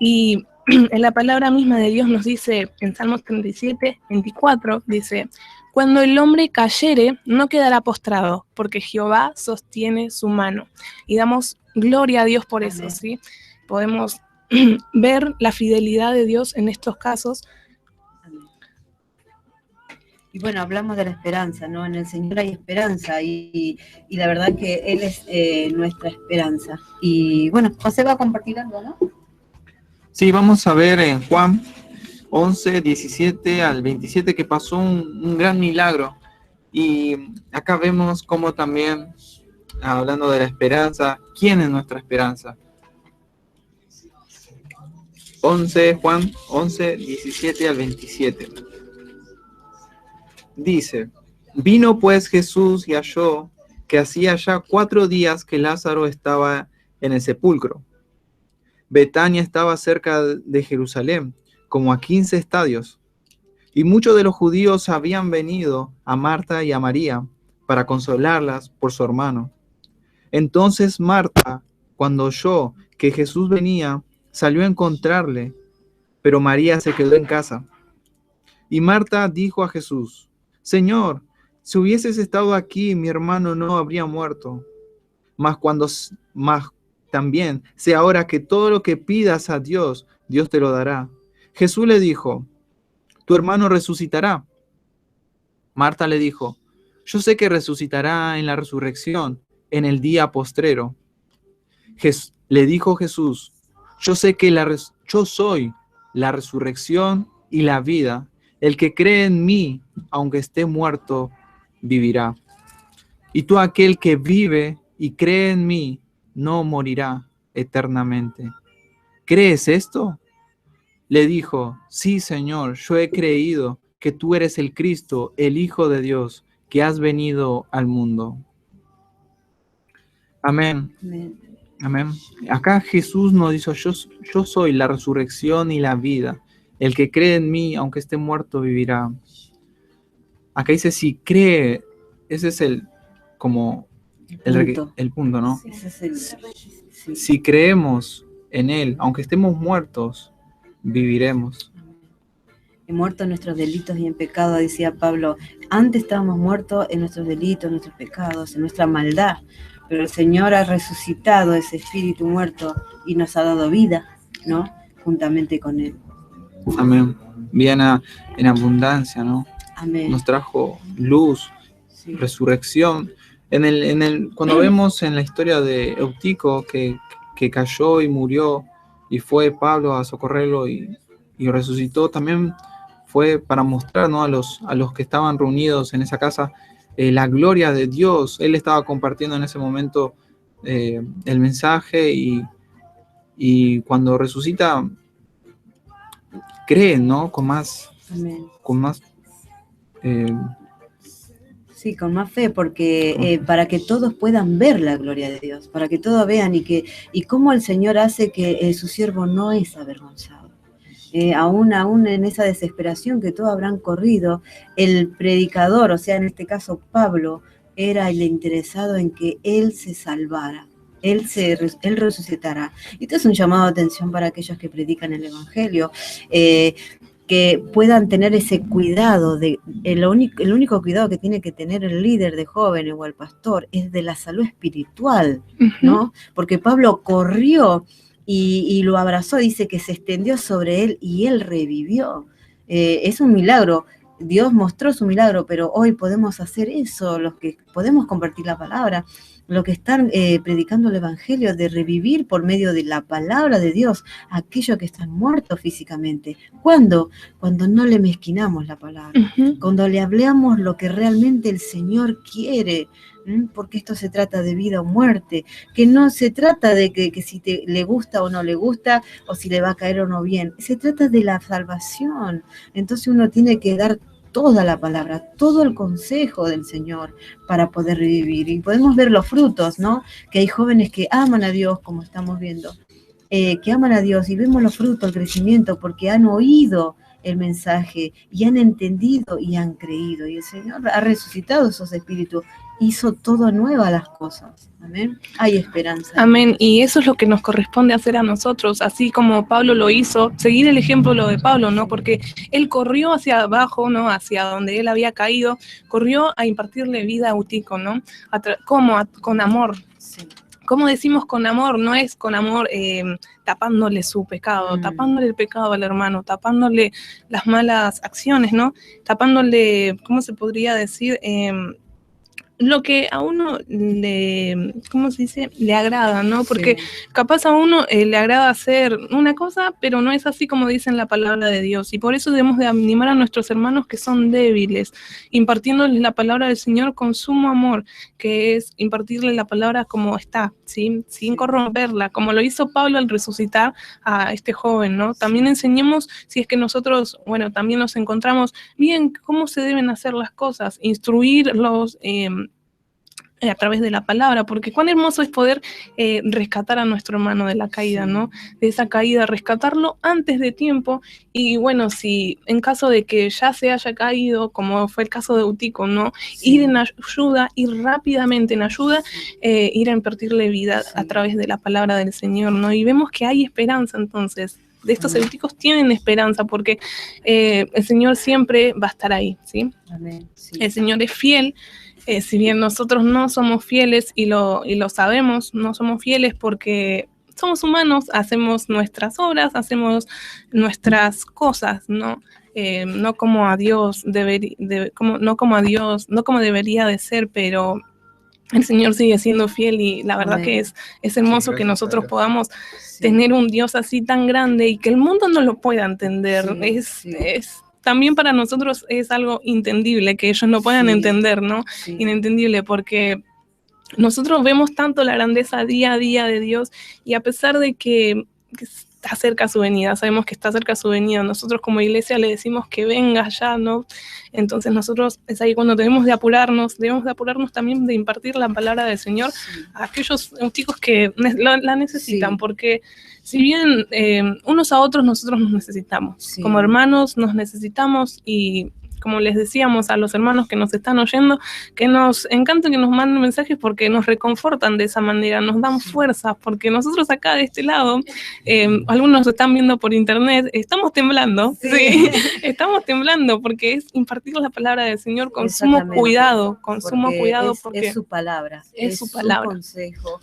Y en la palabra misma de Dios nos dice, en Salmos 37, 24, dice: cuando el hombre cayere, no quedará postrado, porque Jehová sostiene su mano. Y damos gloria a Dios por eso, ¿sí? Podemos ver la fidelidad de Dios en estos casos. Y bueno, hablamos de la esperanza, ¿no? En el Señor hay esperanza y la verdad que Él es nuestra esperanza. Y bueno, José va a compartir algo, ¿no? Sí, vamos a ver en Juan 11, 17 al 27 que pasó un gran milagro. Y acá vemos cómo también, hablando de la esperanza, ¿quién es nuestra esperanza? Juan 11, 17 al 27. Dice, vino pues Jesús y halló que hacía ya 4 días que Lázaro estaba en el sepulcro. Betania estaba cerca de Jerusalén, como a 15 estadios, y muchos de los judíos habían venido a Marta y a María para consolarlas por su hermano. Entonces Marta, cuando oyó que Jesús venía, salió a encontrarle, pero María se quedó en casa. Y Marta dijo a Jesús, Señor, si hubieses estado aquí, mi hermano no habría muerto. Mas también sé ahora que todo lo que pidas a Dios, Dios te lo dará. Jesús le dijo, tu hermano resucitará. Marta le dijo, yo sé que resucitará en la resurrección, en el día postrero. Le dijo Jesús, yo sé que yo soy la resurrección y la vida. El que cree en mí, aunque esté muerto, vivirá. Y todo aquel que vive y cree en mí, no morirá eternamente. ¿Crees esto? Le dijo, sí, Señor, yo he creído que tú eres el Cristo, el Hijo de Dios, que has venido al mundo. Amén. Amén. Amén. Acá Jesús nos dice, yo soy la resurrección y la vida. El que cree en mí, aunque esté muerto, vivirá. Acá dice, si cree, ese es el punto, ¿no? Sí, ese es sí. Si creemos en Él, aunque estemos muertos, viviremos. Y muertos en nuestros delitos y en pecado, decía Pablo. Antes estábamos muertos en nuestros delitos, en nuestros pecados, en nuestra maldad. Pero el Señor ha resucitado ese espíritu muerto y nos ha dado vida, ¿no? Juntamente con Él. Amén. Vida en abundancia, ¿no? Amén. Nos trajo luz, sí. Resurrección. Cuando vemos en la historia de Eutico que cayó y murió y fue Pablo a socorrerlo y resucitó, también fue para mostrar, ¿no? a los que estaban reunidos en esa casa la gloria de Dios. Él estaba compartiendo en ese momento el mensaje y cuando resucita creen, ¿no? Con más Amén. Sí, con más fe, porque para que todos puedan ver la gloria de Dios, para que todos vean y cómo el Señor hace que su siervo no es avergonzado. Aún en esa desesperación que todos habrán corrido, el predicador, o sea, en este caso Pablo, era el interesado en que él se salvara. Él resucitará. Y esto es un llamado de atención para aquellos que predican el Evangelio, que puedan tener ese cuidado. El único cuidado que tiene que tener el líder de jóvenes o el pastor es de la salud espiritual, ¿no? Porque Pablo corrió y lo abrazó, dice que se extendió sobre él y él revivió. Es un milagro. Dios mostró su milagro, pero hoy podemos hacer eso, los que podemos compartir la palabra, los que están predicando el Evangelio, de revivir por medio de la palabra de Dios a aquellos que están muertos físicamente. ¿Cuándo? Cuando no le mezquinamos la palabra, cuando le hablamos lo que realmente el Señor quiere, porque esto se trata de vida o muerte, que no se trata de que si le gusta o no le gusta, o si le va a caer o no bien, se trata de la salvación. Entonces uno tiene que dar toda la palabra, todo el consejo del Señor para poder revivir. Y podemos ver los frutos, ¿no? Que hay jóvenes que aman a Dios, como estamos viendo, que aman a Dios, y vemos los frutos, el crecimiento, porque han oído el mensaje y han entendido y han creído. Y el Señor ha resucitado esos espíritus, hizo todo nuevas las cosas. Amén. Hay esperanza. Amén. Y eso es lo que nos corresponde hacer a nosotros, así como Pablo lo hizo, seguir el ejemplo de Pablo, ¿no? Porque él corrió hacia abajo, ¿no? Hacia donde él había caído, corrió a impartirle vida a Eutico, ¿no? ¿Cómo? Con amor. Sí. ¿Cómo decimos con amor? No es con amor tapándole su pecado, tapándole el pecado al hermano, tapándole las malas acciones, ¿no? Tapándole, ¿cómo se podría decir? lo que a uno le, ¿cómo se dice? Le agrada, ¿no? Porque capaz a uno le agrada hacer una cosa, pero no es así como dice en la palabra de Dios. Y por eso debemos de animar a nuestros hermanos que son débiles, impartiéndoles la palabra del Señor con sumo amor, que es impartirle la palabra como está, ¿sí? Sin corromperla, como lo hizo Pablo al resucitar a este joven, ¿no? También enseñemos, si es que nosotros, bueno, también nos encontramos bien, cómo se deben hacer las cosas, instruirlos, a través de la palabra, porque cuán hermoso es poder rescatar a nuestro hermano de la caída, ¿no? De esa caída, rescatarlo antes de tiempo, y bueno, si en caso de que ya se haya caído, como fue el caso de Eutico, ¿no? Ir en ayuda, ir rápidamente en ayuda, ir a impartirle vida a través de la palabra del Señor, ¿no? Y vemos que hay esperanza entonces. De estos eutícicos tienen esperanza porque el Señor siempre va a estar ahí, ¿sí? Amén, sí. El Señor es fiel. Si bien nosotros no somos fieles y lo sabemos, no somos fieles porque somos humanos, hacemos nuestras obras, hacemos nuestras cosas, ¿no? No como a Dios no como debería de ser, pero el Señor sigue siendo fiel y la verdad que es hermoso que nosotros podamos tener un Dios así tan grande y que el mundo no lo pueda entender. Es también para nosotros es algo entendible, que ellos no puedan entender, ¿no? Inentendible, porque nosotros vemos tanto la grandeza día a día de Dios y a pesar de que está cerca su venida, sabemos que está cerca su venida, nosotros como iglesia le decimos que venga ya, ¿no? Entonces nosotros es ahí cuando debemos de apurarnos también de impartir la palabra del Señor a aquellos chicos que la necesitan, porque si bien unos a otros nosotros nos necesitamos, como hermanos nos necesitamos y como les decíamos a los hermanos que nos están oyendo, que nos encanta que nos manden mensajes porque nos reconfortan de esa manera, nos dan fuerzas, porque nosotros acá de este lado, algunos están viendo por internet, estamos temblando, estamos temblando porque es impartir la palabra del Señor con sumo cuidado, porque es su palabra, es su palabra. Su consejo.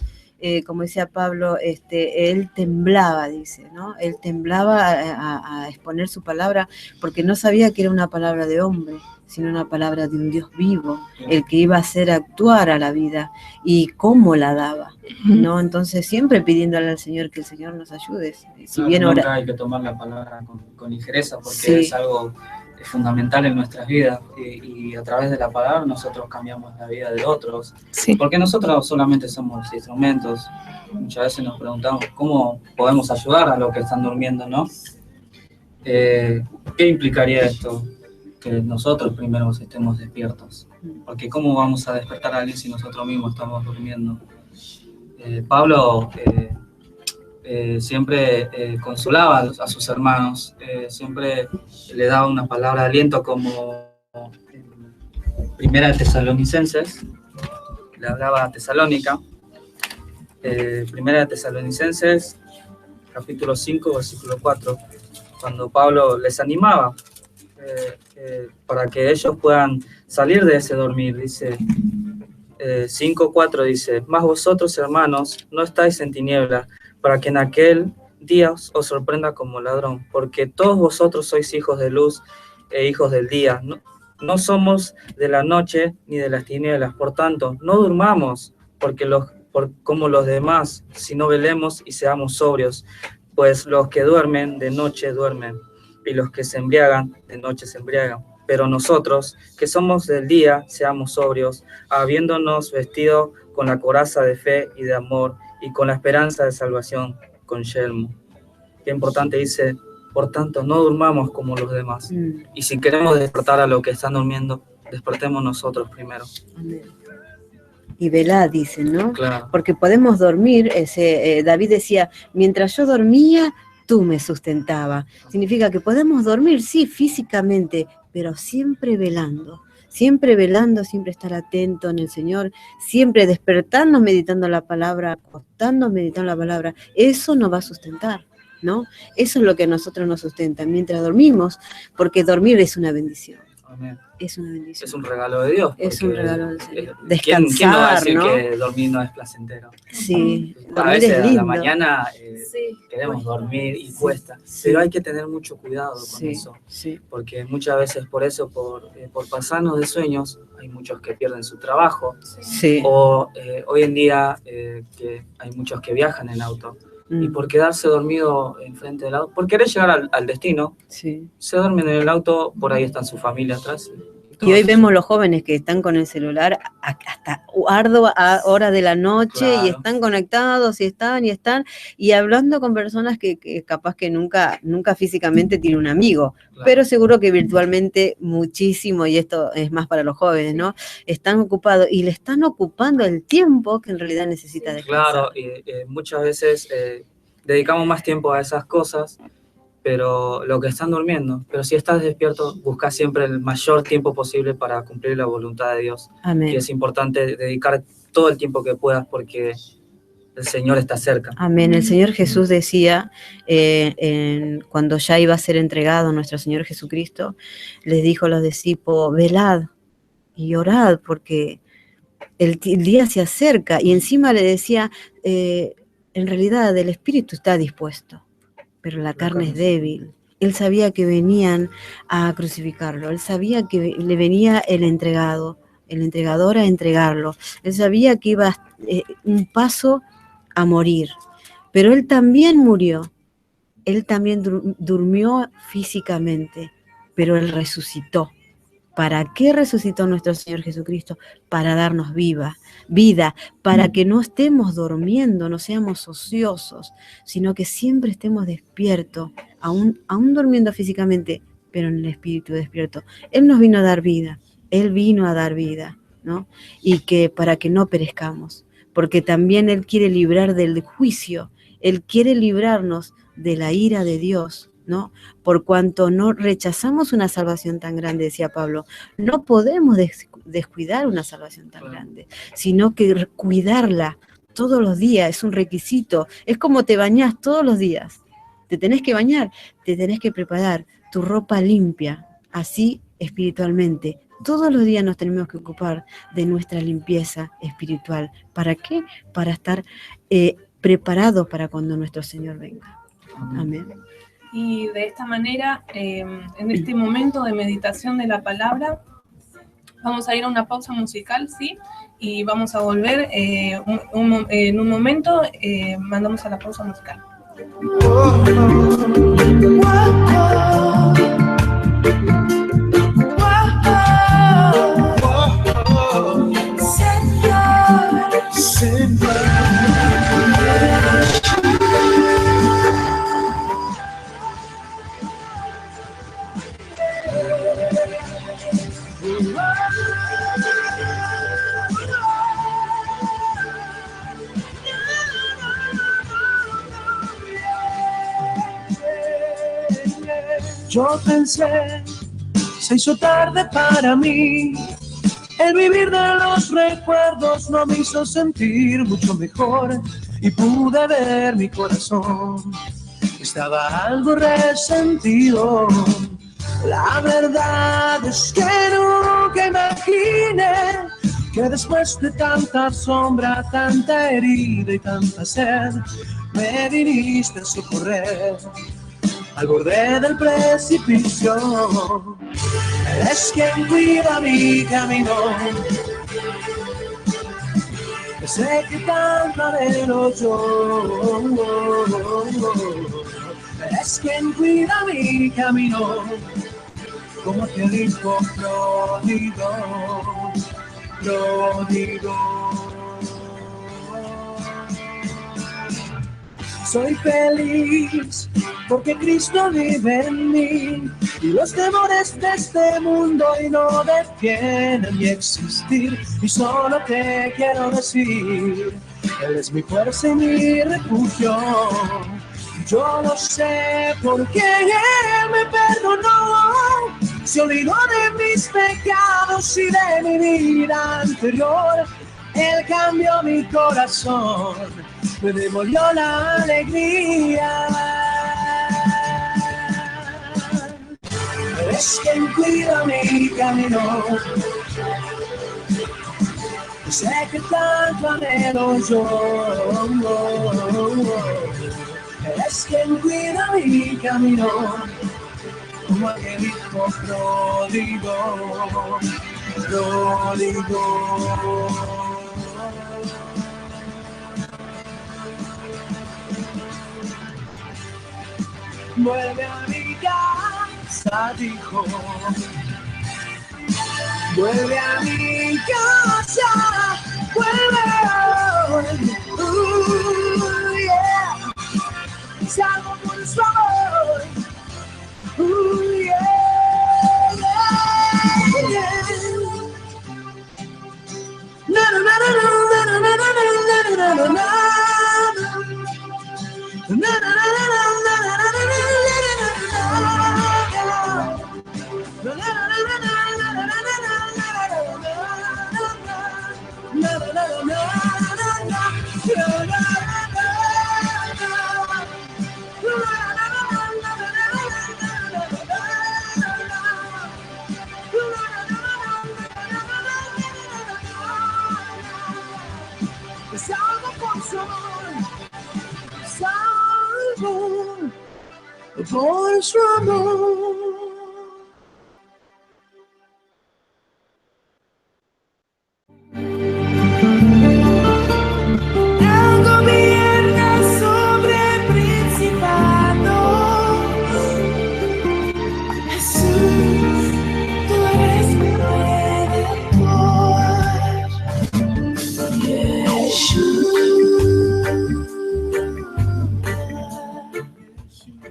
Como decía Pablo, él temblaba, dice, ¿no? Él temblaba a exponer su palabra porque no sabía que era una palabra de hombre, sino una palabra de un Dios vivo, el que iba a hacer actuar a la vida y cómo la daba, ¿no? Entonces siempre pidiéndole al Señor que el Señor nos ayude. Si bien nunca hay que tomar la palabra con ligereza porque es algo fundamental en nuestras vidas y a través de la palabra nosotros cambiamos la vida de otros, porque nosotros solamente somos instrumentos. Muchas veces nos preguntamos cómo podemos ayudar a los que están durmiendo, ¿no? ¿Qué implicaría esto? Que nosotros primero estemos despiertos, porque cómo vamos a despertar a alguien si nosotros mismos estamos durmiendo. Pablo siempre consolaba a sus hermanos, siempre le daba una palabra de aliento, como Primera de Tesalonicenses, le hablaba a Tesalónica, Primera de Tesalonicenses, capítulo 5, versículo 4, cuando Pablo les animaba para que ellos puedan salir de ese dormir, dice 5:4, dice: mas vosotros, hermanos, no estáis en tinieblas, para que en aquel día os sorprenda como ladrón, porque todos vosotros sois hijos de luz e hijos del día, no somos de la noche ni de las tinieblas. Por tanto, no durmamos como los demás, sino velemos y seamos sobrios, pues los que duermen de noche duermen, y los que se embriagan de noche se embriagan. Pero nosotros, que somos del día, seamos sobrios, habiéndonos vestido con la coraza de fe y de amor, y con la esperanza de salvación, con yelmo. Qué importante dice: por tanto, no durmamos como los demás. Y si queremos despertar a los que están durmiendo, despertemos nosotros primero. Amén. Y velad, dice, ¿no? Claro. Porque podemos dormir, David decía, mientras yo dormía, tú me sustentaba. Significa que podemos dormir, sí, físicamente, pero siempre velando, siempre estar atento en el Señor, siempre despertarnos meditando la palabra, acostarnos meditando la palabra. Eso nos va a sustentar, ¿no? Eso es lo que a nosotros nos sustenta mientras dormimos, porque dormir es una bendición. Amén. Es una bendición. Es un regalo de Dios. Es un porque, regalo del Señor. ¿quién no va a Descansar, decir ¿no? que dormir no es placentero? Sí, A dormir veces es a la lindo. mañana Sí, queremos cuesta. dormir y Sí, cuesta, sí. pero hay que tener mucho cuidado con Sí, eso, sí. porque muchas veces por pasarnos de sueños, hay muchos que pierden su trabajo, Sí. o hoy en día que hay muchos que viajan en auto, y por quedarse dormido enfrente del auto, por querer llegar al destino, Sí. se duermen en el auto, por ahí están su familia atrás. Y hoy vemos los jóvenes que están con el celular hasta a horas de la noche, Claro. y están conectados y están y hablando con personas que capaz que nunca físicamente tiene un amigo, pero seguro que virtualmente muchísimo, y esto es más para los jóvenes, ¿no? Están ocupados y le están ocupando el tiempo que en realidad necesita descansar. Claro, y muchas veces dedicamos más tiempo a esas cosas, pero lo que están durmiendo. Pero si estás despierto, busca siempre el mayor tiempo posible para cumplir la voluntad de Dios. Amén. Y es importante dedicar todo el tiempo que puedas porque el Señor está cerca. Amén. El Señor Jesús decía, cuando ya iba a ser entregado nuestro Señor Jesucristo, les dijo a los discípulos, velad y orad porque el día se acerca. Y encima le decía, en realidad el espíritu está dispuesto, pero la carne es débil. Él sabía que venían a crucificarlo, él sabía que le venía el entregador a entregarlo, él sabía que iba un paso a morir, pero él también murió, él también durmió físicamente, pero él resucitó. ¿Para qué resucitó nuestro Señor Jesucristo? Para darnos vida, para que no estemos durmiendo, no seamos ociosos, sino que siempre estemos despiertos, aún durmiendo físicamente, pero en el espíritu despierto. Él nos vino a dar vida, Él vino a dar vida, ¿no? Y que para que no perezcamos, porque también Él quiere librar del juicio, Él quiere librarnos de la ira de Dios, ¿no? Por cuanto no rechazamos una salvación tan grande, decía Pablo, no podemos descuidar una salvación tan grande, sino que cuidarla todos los días, es un requisito, es como te bañás todos los días, te tenés que bañar, te tenés que preparar tu ropa limpia, así espiritualmente, todos los días nos tenemos que ocupar de nuestra limpieza espiritual, ¿para qué? Para estar preparados para cuando nuestro Señor venga. Amén. Y de esta manera, en este momento de meditación de la palabra, vamos a ir a una pausa musical, ¿sí? Y vamos a volver en un momento, mandamos a la pausa musical. Yo pensé, se hizo tarde para mí. El vivir de los recuerdos no me hizo sentir mucho mejor y pude ver mi corazón. Estaba algo resentido. La verdad es que nunca imaginé que después de tanta sombra, tanta herida y tanta sed, me viniste a socorrer. Al borde del precipicio, eres quien cuida mi camino. Sé que tanto anhelo yo, eres quien cuida mi camino, como aquel hijo pródigo. Soy feliz porque Cristo vive en mí y los temores de este mundo y no detienen mi existir. Y solo te quiero decir, Él es mi fuerza y mi refugio. Yo lo sé porque Él me perdonó, se olvidó de mis pecados y de mi vida anterior. Él cambió mi corazón, me devolvió la alegría. es quien cuida mi camino. Sé que tanto anhelo yo, es quien cuida mi camino, como aquel hijo pródigo. Vuelve a mi casa, dijo. Vuelve a mi casa, vuelve. Yeah. Salvo por su amor. Yeah, yeah. Na na na na na na na na na na na. Na na na na na na salvo por su amor, salvo por su amor.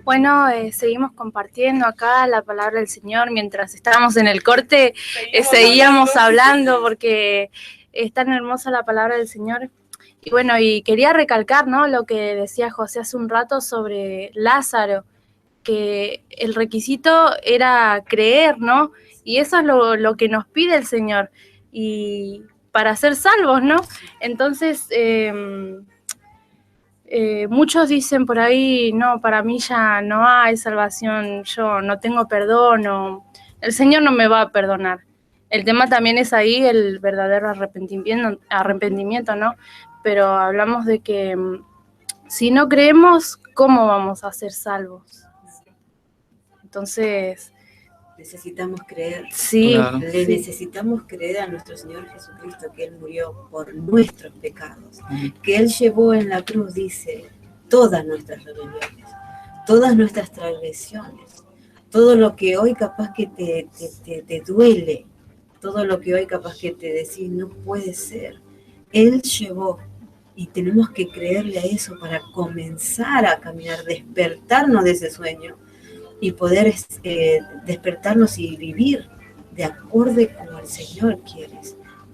Bueno, seguimos compartiendo acá la palabra del Señor. Mientras estábamos en el corte, seguíamos hablando porque es tan hermosa la palabra del Señor. Y bueno, y quería recalcar, ¿no?, lo que decía José hace un rato sobre Lázaro, que el requisito era creer, ¿no? Y eso es lo que nos pide el Señor, y para ser salvos, ¿no? Entonces, muchos dicen por ahí, no, para mí ya no hay salvación, yo no tengo perdón, o el Señor no me va a perdonar. El tema también es ahí el verdadero arrepentimiento, ¿no? Pero hablamos de que si no creemos, ¿cómo vamos a ser salvos? Entonces, necesitamos creer. Sí, claro. Le necesitamos creer a nuestro Señor Jesucristo, que Él murió por nuestros pecados, que Él llevó en la cruz, dice, todas nuestras rebeliones, todas nuestras transgresiones, todo lo que hoy capaz que te duele, todo lo que hoy capaz que te decís no puede ser, Él llevó. Y tenemos que creerle a eso para comenzar a caminar, despertarnos de ese sueño y poder despertarnos y vivir de acorde como el Señor quiere.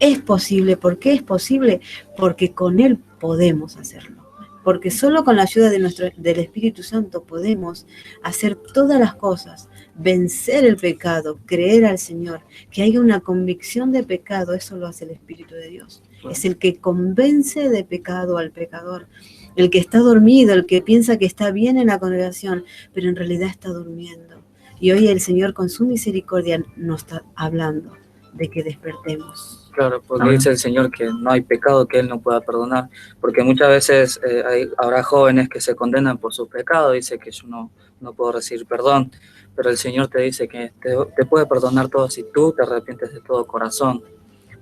Es posible. ¿Por qué es posible? Porque con Él podemos hacerlo. Porque solo con la ayuda del Espíritu Santo podemos hacer todas las cosas, vencer el pecado, creer al Señor, que haya una convicción de pecado, eso lo hace el Espíritu de Dios. Es el que convence de pecado al pecador, el que está dormido, el que piensa que está bien en la congregación, pero en realidad está durmiendo. Y hoy el Señor con su misericordia nos está hablando de que despertemos. Claro, porque dice el Señor que no hay pecado que Él no pueda perdonar, porque muchas veces habrá jóvenes que se condenan por sus pecados, dice que yo no puedo recibir perdón, pero el Señor te dice que te puede perdonar todo si tú te arrepientes de todo corazón.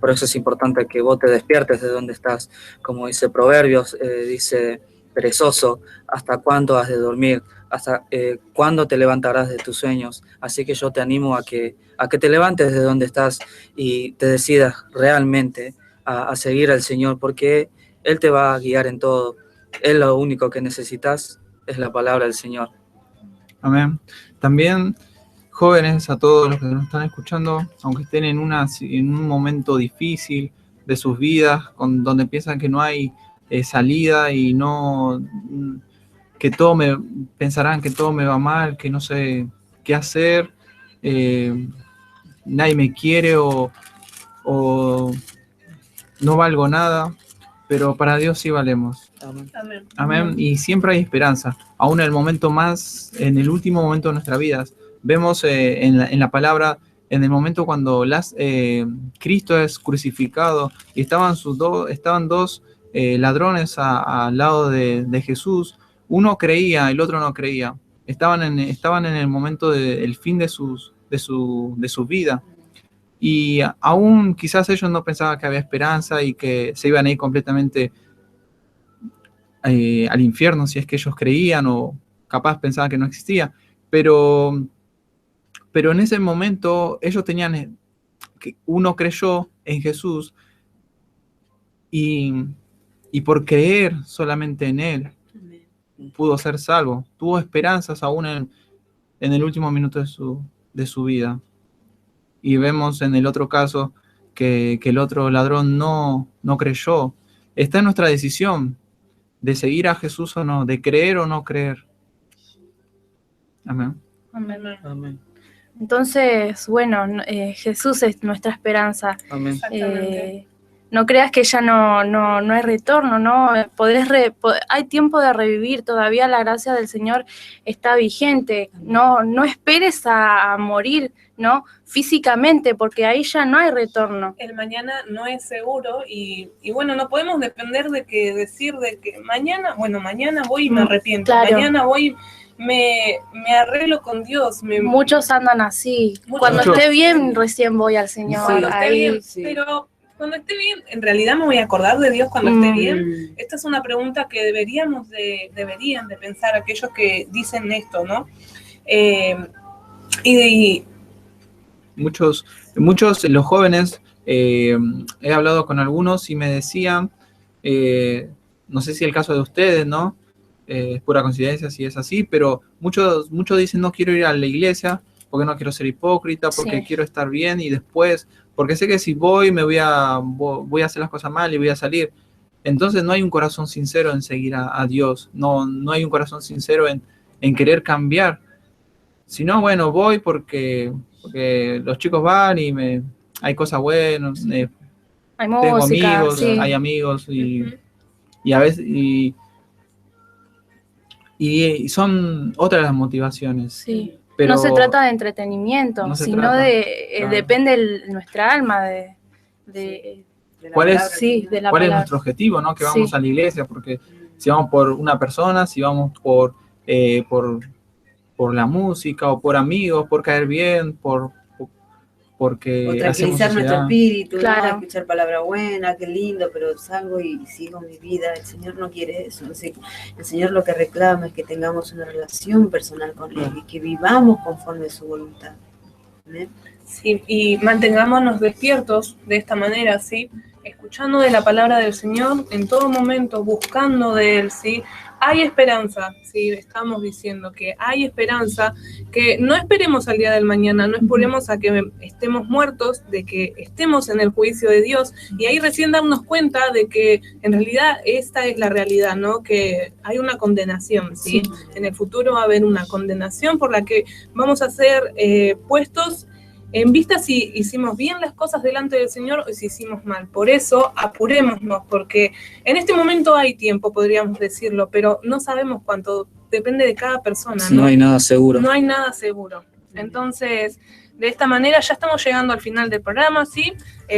Por eso es importante que vos te despiertes de donde estás, como dice Proverbios, dice perezoso, ¿hasta cuándo has de dormir? ¿Hasta cuándo te levantarás de tus sueños? Así que yo te animo a que te levantes de donde estás y te decidas realmente a seguir al Señor, porque Él te va a guiar en todo. Él lo único que necesitas es la palabra del Señor. Amén. También, jóvenes, a todos los que nos están escuchando, aunque estén en un momento difícil de sus vidas, donde piensan que no hay salida y pensarán que todo me va mal, que no sé qué hacer, nadie me quiere o no valgo nada, pero para Dios sí valemos. Amén. Amén. Y siempre hay esperanza, aún en el último momento de nuestras vidas, Vemos en la palabra, en el momento cuando Cristo es crucificado y estaban dos ladrones al lado de Jesús, uno creía, el otro no creía. Estaban en el momento del fin de su vida. Y aún quizás ellos no pensaban que había esperanza y que se iban a ir completamente al infierno, si es que ellos creían, o capaz pensaban que no existía. Pero en ese momento ellos tenían, uno creyó en Jesús y por creer solamente en Él pudo ser salvo. Tuvo esperanzas aún en el último minuto de su vida. Y vemos en el otro caso que el otro ladrón no creyó. Está en nuestra decisión de seguir a Jesús o no, de creer o no creer. Amén. Amén. Amén. Entonces, bueno, Jesús es nuestra esperanza. Amén. No creas que ya no hay retorno, ¿no? Hay tiempo de revivir, todavía la gracia del Señor está vigente. No esperes a morir, ¿no? Físicamente, porque ahí ya no hay retorno. El mañana no es seguro y bueno, no podemos depender decir que mañana voy y me arrepiento, claro. Mañana voy, me arreglo con Dios. Muchos andan así. Cuando esté bien, recién voy al Señor. Cuando esté bien, pero cuando esté bien, en realidad me voy a acordar de Dios cuando esté bien. Esta es una pregunta que deberían de pensar aquellos que dicen esto, ¿no? Y muchos los jóvenes, he hablado con algunos y me decían, no sé si el caso de ustedes, ¿no? Es pura coincidencia si es así, pero muchos dicen no quiero ir a la iglesia porque no quiero ser hipócrita, porque quiero estar bien y después, porque sé que si voy voy a hacer las cosas mal y voy a salir. Entonces no hay un corazón sincero en seguir a Dios, no hay un corazón sincero en querer cambiar. Si no, bueno, voy porque los chicos van y hay cosas buenas, hay tengo música, amigos, sí. hay amigos y a veces y son otras las motivaciones. Sí. Pero no se trata de entretenimiento, sino claro. Depende de nuestra alma, ¿Cuál es palabra. Nuestro objetivo, ¿no? Que vamos a la iglesia, porque si vamos por una persona, si vamos por la música o por amigos, por caer bien, porque o tranquilizar nuestro espíritu, claro. ¿no? Escuchar palabra buena, qué lindo, pero salgo y sigo mi vida. El Señor no quiere eso. El Señor lo que reclama es que tengamos una relación personal con Él y que vivamos conforme a su voluntad. ¿Amén? Sí, y mantengámonos despiertos de esta manera, ¿sí? Escuchando de la palabra del Señor en todo momento, buscando de Él, ¿sí? Hay esperanza, ¿sí? Estamos diciendo que hay esperanza, que no esperemos al día del mañana, no esperemos a que estemos muertos, de que estemos en el juicio de Dios, y ahí recién darnos cuenta de que en realidad esta es la realidad, ¿no? Que hay una condenación, ¿sí? En el futuro va a haber una condenación por la que vamos a ser puestos en vista si hicimos bien las cosas delante del Señor o si hicimos mal. Por eso, apurémonos, porque en este momento hay tiempo, podríamos decirlo, pero no sabemos cuánto, depende de cada persona, ¿no? No hay nada seguro. No hay nada seguro. Entonces, de esta manera ya estamos llegando al final del programa, ¿sí?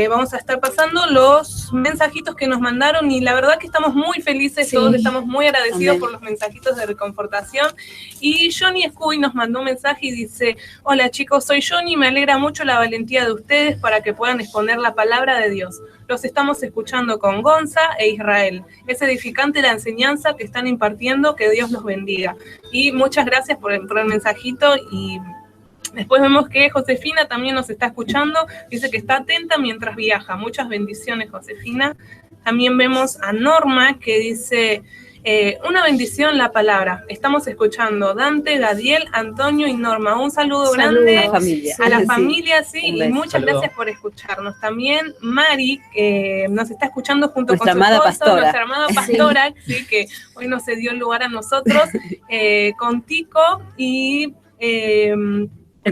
Vamos a estar pasando los mensajitos que nos mandaron y la verdad que estamos muy felices, todos estamos muy agradecidos por los mensajitos de reconfortación. Y Johnny Scooby nos mandó un mensaje y dice: hola chicos, soy Johnny, me alegra mucho la valentía de ustedes para que puedan exponer la palabra de Dios. Los estamos escuchando con Gonza e Israel. Es edificante la enseñanza que están impartiendo, que Dios los bendiga. Y muchas gracias por el mensajito. Y después vemos que Josefina también nos está escuchando, dice que está atenta mientras viaja. Muchas bendiciones, Josefina. También vemos a Norma que dice: una bendición la palabra. Estamos escuchando Dante, Gadiel, Antonio y Norma. Un saludo grande a la familia, sí, y muchas gracias por escucharnos. También Mari, que nos está escuchando junto nuestra con su amada esposo, pastora. nuestra amada pastora, sí, que hoy nos dio el lugar a nosotros, con Tico y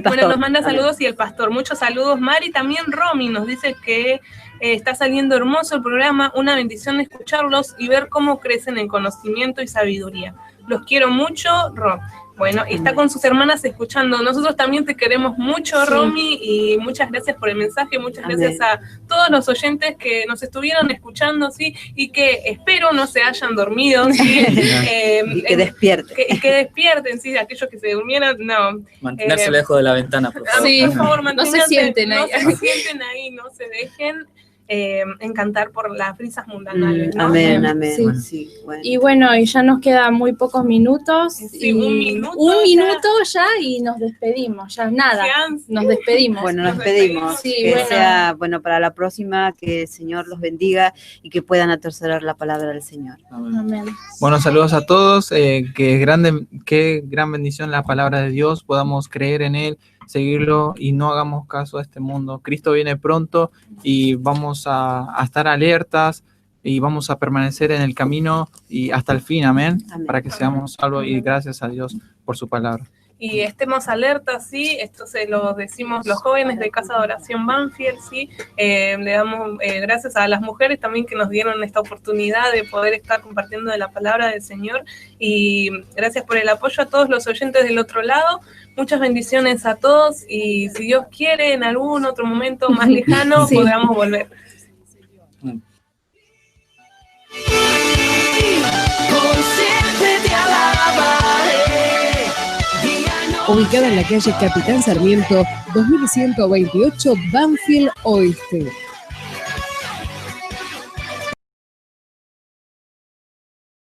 bueno, nos manda saludos y el pastor. Muchos saludos, Mari. También Romy nos dice que está saliendo hermoso el programa. Una bendición escucharlos y ver cómo crecen en conocimiento y sabiduría. Los quiero mucho, Rom. Bueno, y está con sus hermanas escuchando. Nosotros también te queremos mucho, Sí. Romy, y muchas gracias por el mensaje, muchas Amén. gracias a todos los oyentes que nos estuvieron escuchando, ¿sí? Y que espero no se hayan dormido, ¿sí? Y que despierten. Que despierten, ¿sí? Aquellos que se durmieron, no. Mantenerse lejos de la ventana, por favor. Sí, por favor, no se manténganse, sienten ahí. No se sienten ahí, no se dejen encantar por las brisas mundanales, ¿no? Amén, amén. Sí. Sí, bueno. Y bueno, y ya nos quedan muy pocos minutos. Sí, y un minuto ya y nos despedimos, ya nada, nos despedimos. Bueno, nos pedimos Sí, que bueno. sea, bueno, para la próxima, que el Señor los bendiga y que puedan atesorar la palabra del Señor. Amén. Bueno, saludos a todos, qué gran bendición la palabra de Dios, podamos creer en Él, seguirlo y no hagamos caso a este mundo. Cristo viene pronto y vamos a estar alertas y vamos a permanecer en el camino y hasta el fin, amén, para que seamos salvos y gracias a Dios por su palabra. Y estemos alertas, sí, esto se lo decimos los jóvenes de Casa de Oración Banfield, sí, le damos gracias a las mujeres también que nos dieron esta oportunidad de poder estar compartiendo de la palabra del Señor, y gracias por el apoyo a todos los oyentes del otro lado, muchas bendiciones a todos, y si Dios quiere, en algún otro momento más lejano, Sí. podamos volver. Ubicada en la calle Capitán Sarmiento, 2128, Banfield Oeste.